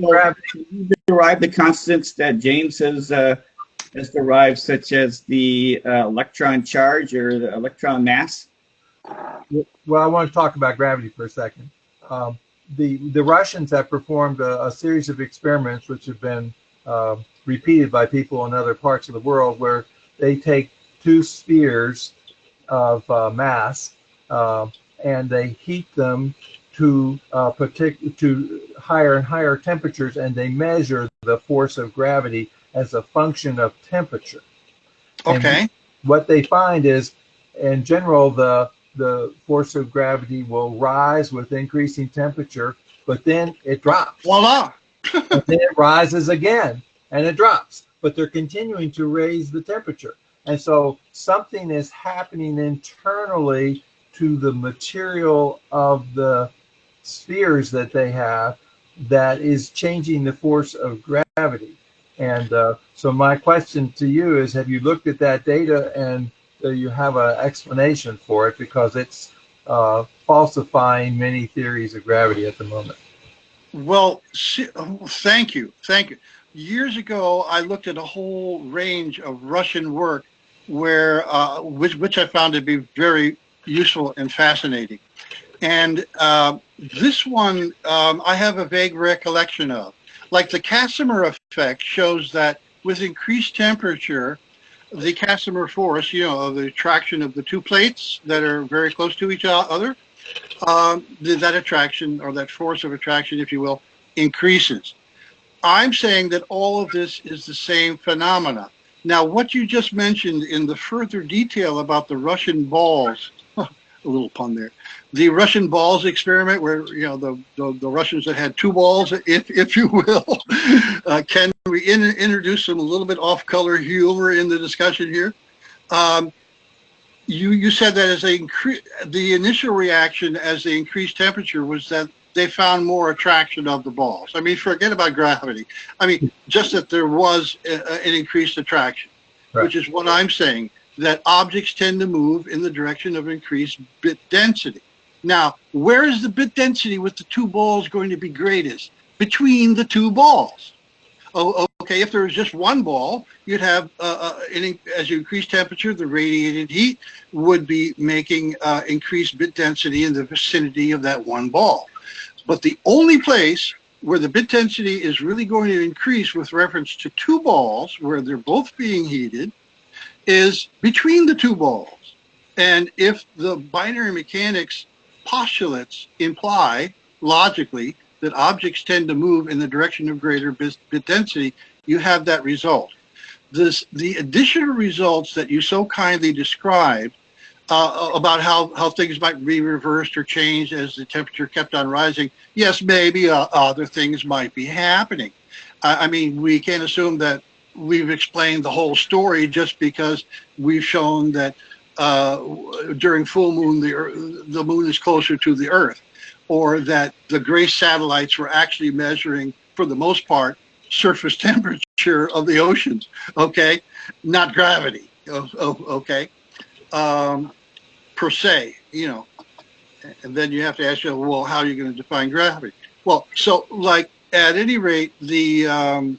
You derive the constants that James has derived, such as the electron charge or the electron mass? Well, I want to talk about gravity for a second. The Russians have performed a series of experiments which have been repeated by people in other parts of the world, where they take two spheres of mass and they heat them to higher and higher temperatures, and they measure the force of gravity as a function of temperature. Okay. And what they find is, in general, the force of gravity will rise with increasing temperature, but then it drops. Voila! And then it rises again, and it drops. But they're continuing to raise the temperature. And so something is happening internally to the material of the spheres that they have that is changing the force of gravity. And so my question to you is, have you looked at that data, and do you have an explanation for it? Because it's falsifying many theories of gravity at the moment. Well, thank you. Years ago, I looked at a whole range of Russian work where which I found to be very useful and fascinating. And this one, I have a vague recollection of. Like the Casimir effect shows that with increased temperature, the Casimir force, the attraction of the two plates that are very close to each other, that attraction, or that force of attraction, if you will, increases. I'm saying that all of this is the same phenomena. Now, what you just mentioned in the further detail about the Russian balls, a little pun there, the Russian balls experiment, where the Russians that had two balls, if you will, can we introduce some a little bit off-color humor in the discussion here? You said that as the initial reaction as they increased temperature was that they found more attraction of the balls. I mean, forget about gravity. I mean, just that there was an increased attraction, right. Which is what I'm saying, that objects tend to move in the direction of increased bit density. Now, where is the bit density with the two balls going to be greatest? Between the two balls. Oh, okay, if there was just one ball, you'd have, as you increase temperature, the radiated heat would be making increased bit density in the vicinity of that one ball. But the only place where the bit density is really going to increase with reference to two balls, where they're both being heated, is between the two balls. And if the binary mechanics postulates imply, logically, that objects tend to move in the direction of greater bit density, you have that result. The additional results that you so kindly described about how things might be reversed or changed as the temperature kept on rising, yes, maybe other things might be happening. I mean, we can't assume that we've explained the whole story just because we've shown that during full moon, the moon is closer to the Earth, or that the gray satellites were actually measuring, for the most part, surface temperature of the oceans, okay? Not gravity, okay? Per se, and then you have to ask yourself, well, how are you going to define gravity? Well, so like at any rate, the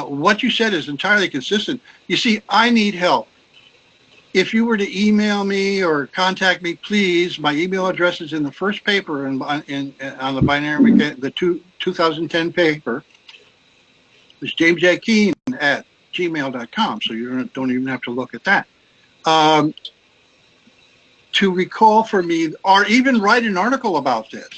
what you said is entirely consistent. You see, I need help. If you were to email me or contact me, please, my email address is in the first paper on the binary mechanics, the 2010 paper. It's James J Keene at gmail.com, so you don't even have to look at that. To recall for me, or even write an article about this,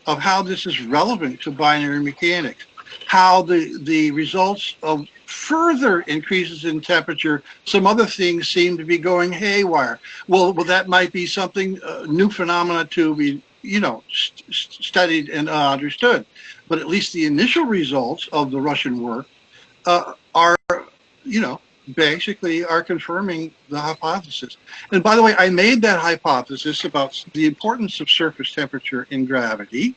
of how this is relevant to binary mechanics, how the results of further increases in temperature, some other things seem to be going haywire. Well, that might be something, new phenomena to be, studied and understood. But at least the initial results of the Russian work are, basically are confirming the hypothesis. And by the way, I made that hypothesis about the importance of surface temperature in gravity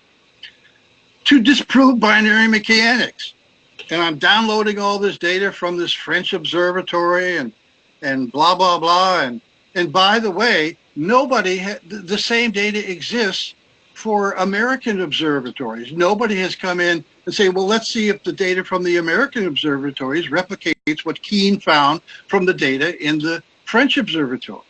to disprove binary mechanics. And I'm downloading all this data from this French observatory and blah, blah, blah. And by the way, the same data exists for American observatories. Nobody has come in and say, well, let's see if the data from the American observatories replicates what Keene found from the data in the French observatory.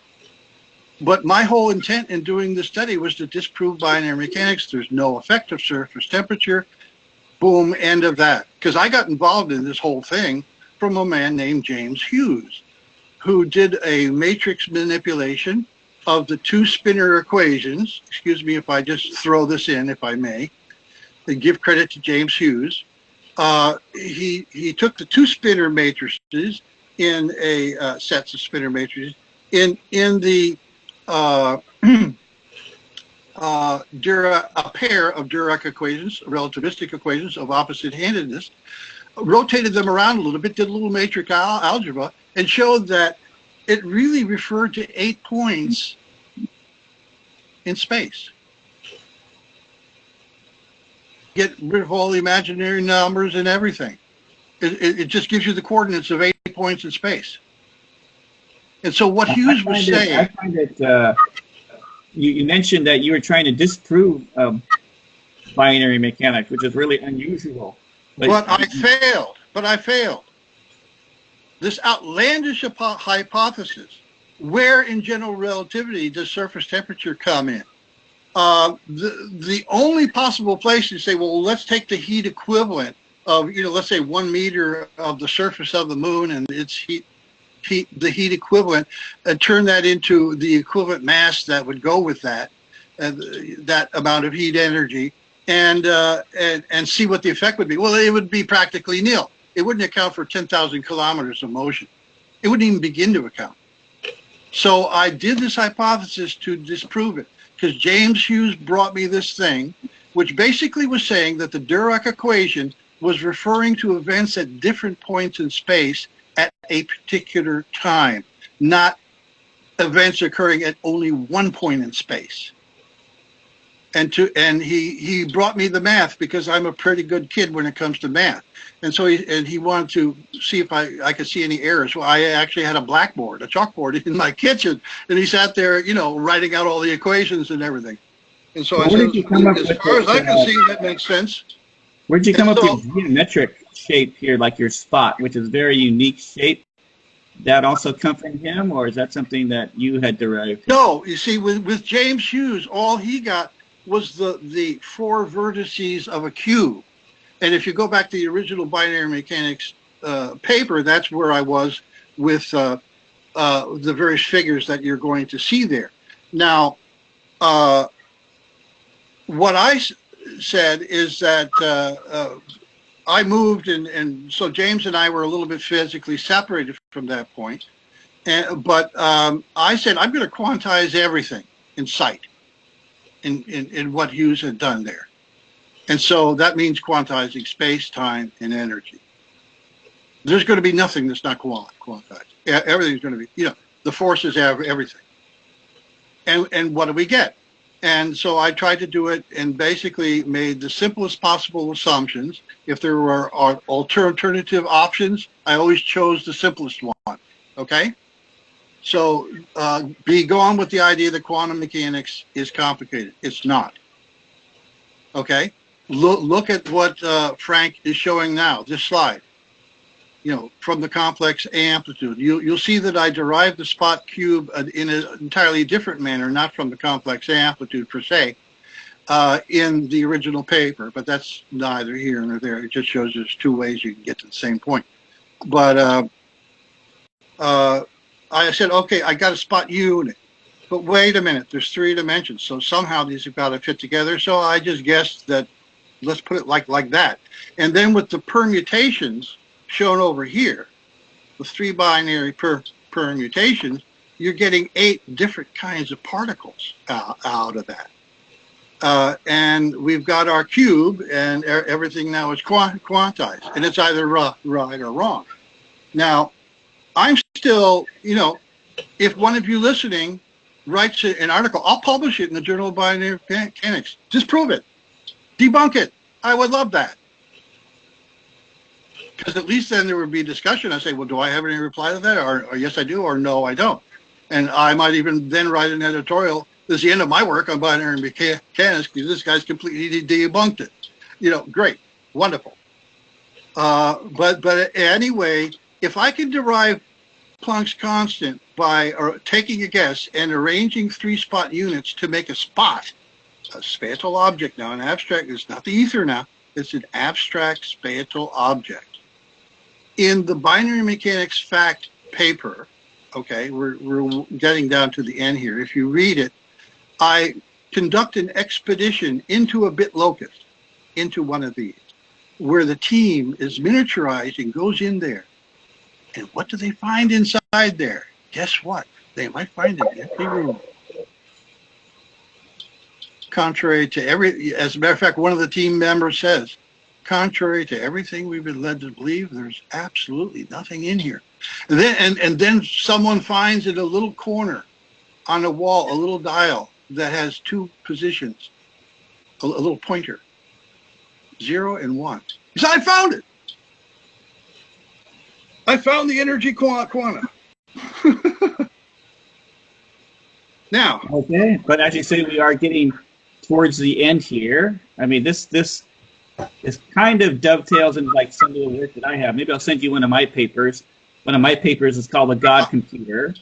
But my whole intent in doing the study was to disprove binary mechanics. There's no effect of surface temperature. Boom, end of that. Because I got involved in this whole thing from a man named James Hughes, who did a matrix manipulation of the two spinor equations. Excuse me if I just throw this in, if I may, and give credit to James Hughes. He took the two spinor matrices in sets of spinor matrices in the a pair of Dirac equations, relativistic equations of opposite-handedness, rotated them around a little bit, did a little matrix algebra, and showed that it really referred to 8 points in space. Get rid of all the imaginary numbers and everything. It just gives you the coordinates of 8 points in space. And so what Hughes was saying... I find that you mentioned that you were trying to disprove binary mechanics, which is really unusual. But I failed. This outlandish hypothesis, where in general relativity does surface temperature come in? The only possible place to say, well, let's take the heat equivalent of, let's say 1 meter of the surface of the moon and its the heat equivalent, and turn that into the equivalent mass that would go with that, that amount of heat energy, and see what the effect would be. Well, it would be practically nil. It wouldn't account for 10,000 kilometers of motion. It wouldn't even begin to account. So I did this hypothesis to disprove it, because James Hughes brought me this thing, which basically was saying that the Dirac equation was referring to events at different points in space at a particular time, not events occurring at only one point in space. And he brought me the math, because I'm a pretty good kid when it comes to math. And so he wanted to see if I could see any errors. Well, I actually had a blackboard, a chalkboard in my kitchen, and he sat there, writing out all the equations and everything. And so I said, as far as I can see, that makes sense. Where'd you come up with geometric shape here, like your spot, which is a very unique shape? That also come from him, or is that something that you had derived? No, you see, with James Hughes, all he got was the 4 vertices of a cube. And if you go back to the original binary mechanics paper, that's where I was with the various figures that you're going to see there. Now, what I said is that I moved, and so James and I were a little bit physically separated from that point. But I said, I'm going to quantize everything in sight in what Hughes had done there. And so that means quantizing space, time, and energy. There's going to be nothing that's not quantized. Everything's going to be, the forces have everything. And what do we get? And so I tried to do it and basically made the simplest possible assumptions. If there were alternative options, I always chose the simplest one, okay? So go on with the idea that quantum mechanics is complicated. It's not, okay? Look at what Frank is showing now, this slide. From the complex amplitude. You'll see that I derived the spot cube in an entirely different manner, not from the complex amplitude per se, in the original paper, but that's neither here nor there. It just shows there's 2 ways you can get to the same point. But I said, okay, I got a spot unit, but wait a minute, there's 3 dimensions, so somehow these have got to fit together. So I just guessed that, let's put it like that. And then with the permutations shown over here, with 3 binary permutations, you're getting 8 different kinds of particles out of that. And we've got our cube, and everything now is quantized, and it's either right or wrong. Now, I'm still, you know, if one of you listening writes an article, I'll publish it in the Journal of Binary Mechanics. Disprove it. Debunk it. I would love that. Because at least then there would be discussion. I say, well, do I have any reply to that? Or yes, I do, or no, I don't. And I might even then write an editorial. This is the end of my work on binary mechanics because this guy's completely debunked it. You know, great, wonderful. But anyway, if I can derive Planck's constant by taking a guess and arranging 3 spot units to make a spot, a spatial object now, an abstract, it's not the ether now, it's an abstract spatial object. In the binary mechanics fact paper, okay, we're getting down to the end here. If you read it, I conduct an expedition into a bit locus, into one of these, where the team is miniaturized and goes in there. And what do they find inside there? Guess what? They might find an empty room. Contrary to as a matter of fact, one of the team members says, contrary to everything we've been led to believe, there's absolutely nothing in here. And then someone finds in a little corner on a wall a little dial that has 2 positions, a little pointer, 0 and 1. He said, I found it. I found the energy quanta. Now. Okay, but as you say, we are getting towards the end here. I mean, this kind of dovetails into like some of the work that I have. Maybe I'll send you one of my papers. One of my papers is called The God Computer.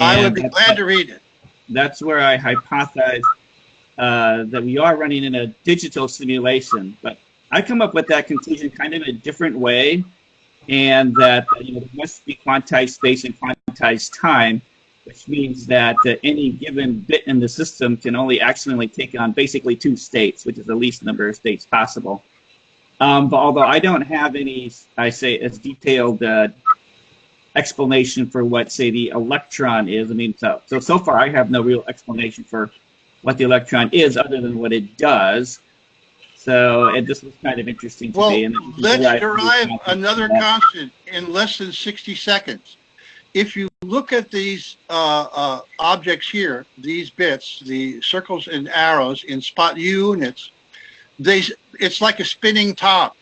I would be glad to read it. That's where I hypothesize that we are running in a digital simulation. But I come up with that conclusion kind of in a different way, and that there must be quantized space and quantized time, which means that any given bit in the system can only accidentally take on basically 2 states, which is the least number of states possible. But although I don't have any, I say, as detailed explanation for what, say, the electron is. I mean, so far I have no real explanation for what the electron is other than what it does. So this was kind of interesting to me. And let's derive another constant in less than 60 seconds. If you look at these objects here, these bits, the circles and arrows in spot units, it's like a spinning top.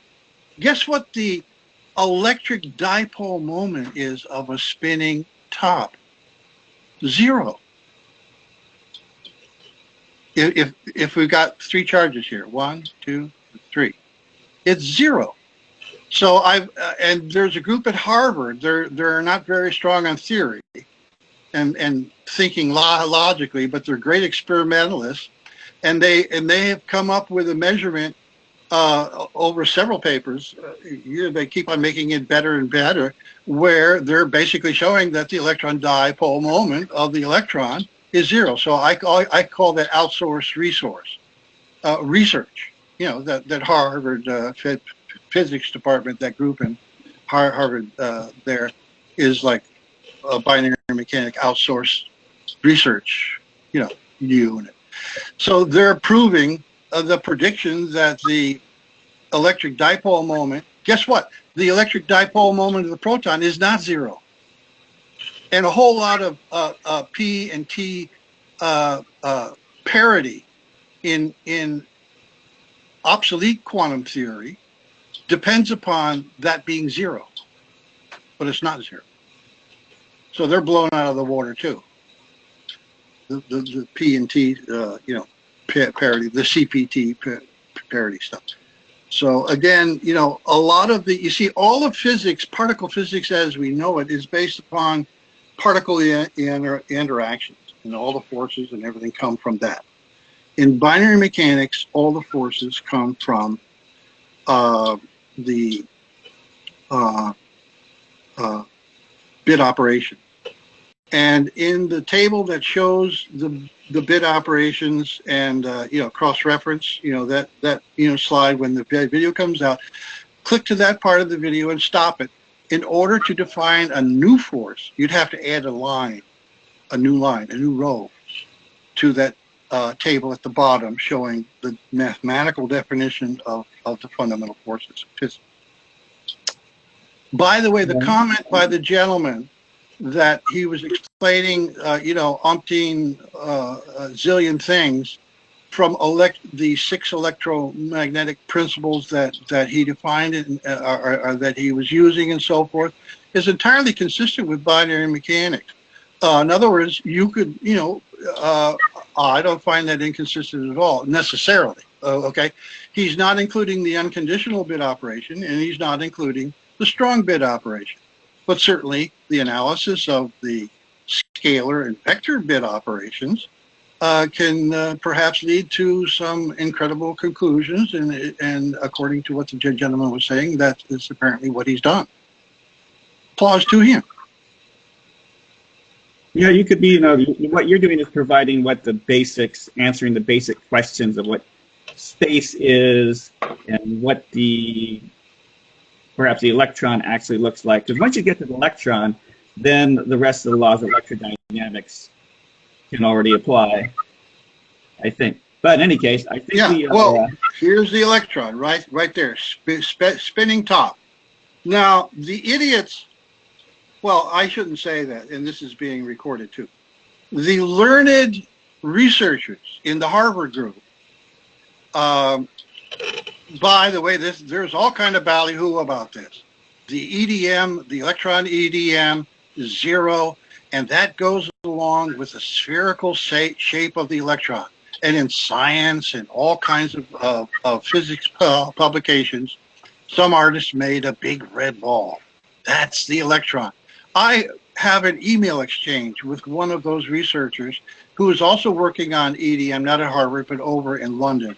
Guess what the electric dipole moment is of a spinning top? 0. If we've got 3 charges here, 1, 2, 3, it's 0. So and there's a group at Harvard. They're not very strong on theory and thinking logically, but they're great experimentalists, and they have come up with a measurement over several papers. They keep on making it better and better, where they're basically showing that the electron dipole moment of the electron is 0. So I call that outsourced research. That Harvard physics department, that group in Harvard there is like a binary mechanic outsourced research, unit. So they're proving the prediction that the electric dipole moment, guess what? The electric dipole moment of the proton is not 0. And a whole lot of P and T parity in obsolete quantum theory depends upon that being 0, but it's not 0. So they're blown out of the water too. The P and T, parity, the CPT parity stuff. So again, a lot of all of physics, particle physics as we know it, is based upon particle interactions, and all the forces and everything come from that. In binary mechanics, all the forces come from the bit operation. And in the table that shows the bit operations and cross-reference, that slide when the video comes out, click to that part of the video and stop it. In order to define a new force, you'd have to add a new row to that table at the bottom showing the mathematical definition of the fundamental forces of physics. By the way, the comment by the gentleman that he was explaining, umpteen zillion things from the 6 electromagnetic principles that he defined or that he was using and so forth, is entirely consistent with binary mechanics. In other words, you could, I don't find that inconsistent at all, necessarily. Okay, he's not including the unconditional bit operation, and he's not including the strong bit operation. But certainly, the analysis of the scalar and vector bit operations can perhaps lead to some incredible conclusions, and according to what the gentleman was saying, that is apparently what he's done. Applause to him. Yeah, you could be, what you're doing is providing answering the basic questions of what space is and what perhaps the electron actually looks like. Because once you get to the electron, then the rest of the laws of electrodynamics can already apply, I think. But in any case, I think here's the electron, right there, spinning top. Now, the idiots, well, I shouldn't say that, and this is being recorded too. The learned researchers in the Harvard group, by the way, there's all kind of ballyhoo about this. The EDM, the electron EDM is 0, and that goes along with the spherical shape of the electron. And in science and all kinds of physics publications, some artists made a big red ball. That's the electron. I have an email exchange with one of those researchers who is also working on EDM, not at Harvard, but over in London.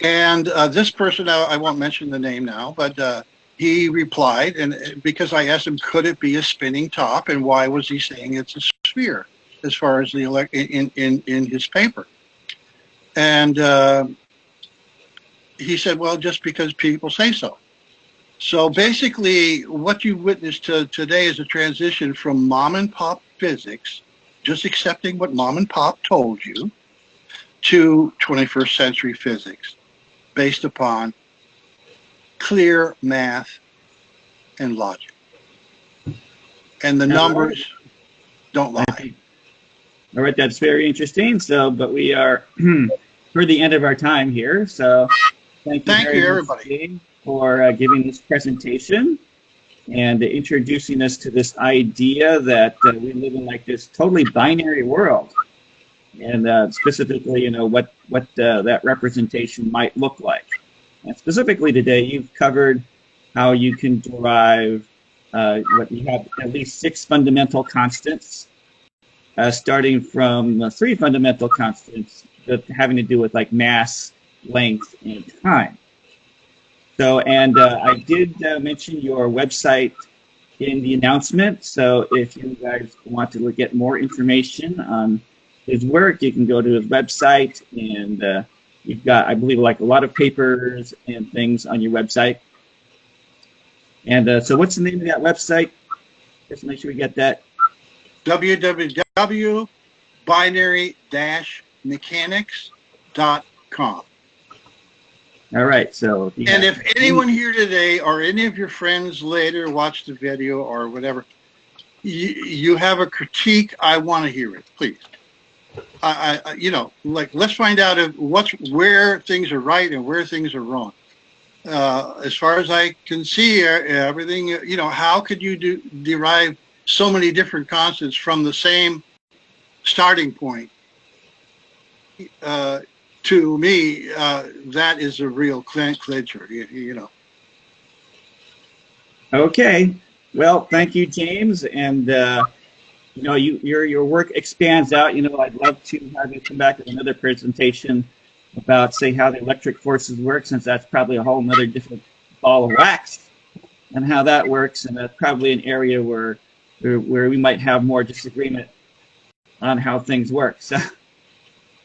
And this person, I won't mention the name now, but he replied, and because I asked him, could it be a spinning top, and why was he saying it's a sphere, as far as the in his paper? And he said, well, just because people say so. So basically, what you witnessed today is a transition from mom and pop physics, just accepting what mom and pop told you, to 21st century physics, based upon clear math and logic. And the numbers don't lie. All right, that's very interesting. So, but we are for the end of our time here. So thank you everybody for giving this presentation and introducing us to this idea that we live in like this totally binary world, and specifically, what that representation might look like. And specifically today, you've covered how you can derive what you have at least 6 fundamental constants, starting from 3 fundamental constants that having to do with like mass, length, and time. So, and I did mention your website in the announcement. So if you guys want to get more information on his work, you can go to his website, and you've got, I believe, like a lot of papers and things on your website. And so what's the name of that website? Just make sure we get that. www.binary-mechanics.com. All right, so and if anyone here today or any of your friends later watch the video or whatever, you have a critique, I want to hear it, please. Let's find out where things are right and where things are wrong. As far as I can see, everything, how could you derive so many different constants from the same starting point? To me, that is a real clincher, Okay. Well, thank you, James. And, your work expands out. I'd love to have you come back with another presentation about, say, how the electric forces work, since that's probably a whole other different ball of wax, and how that works. And that's probably an area where we might have more disagreement on how things work. So.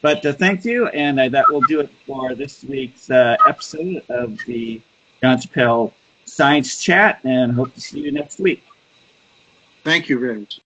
But thank you, and that will do it for this week's episode of the John Chappell Science Chat, and hope to see you next week. Thank you very much.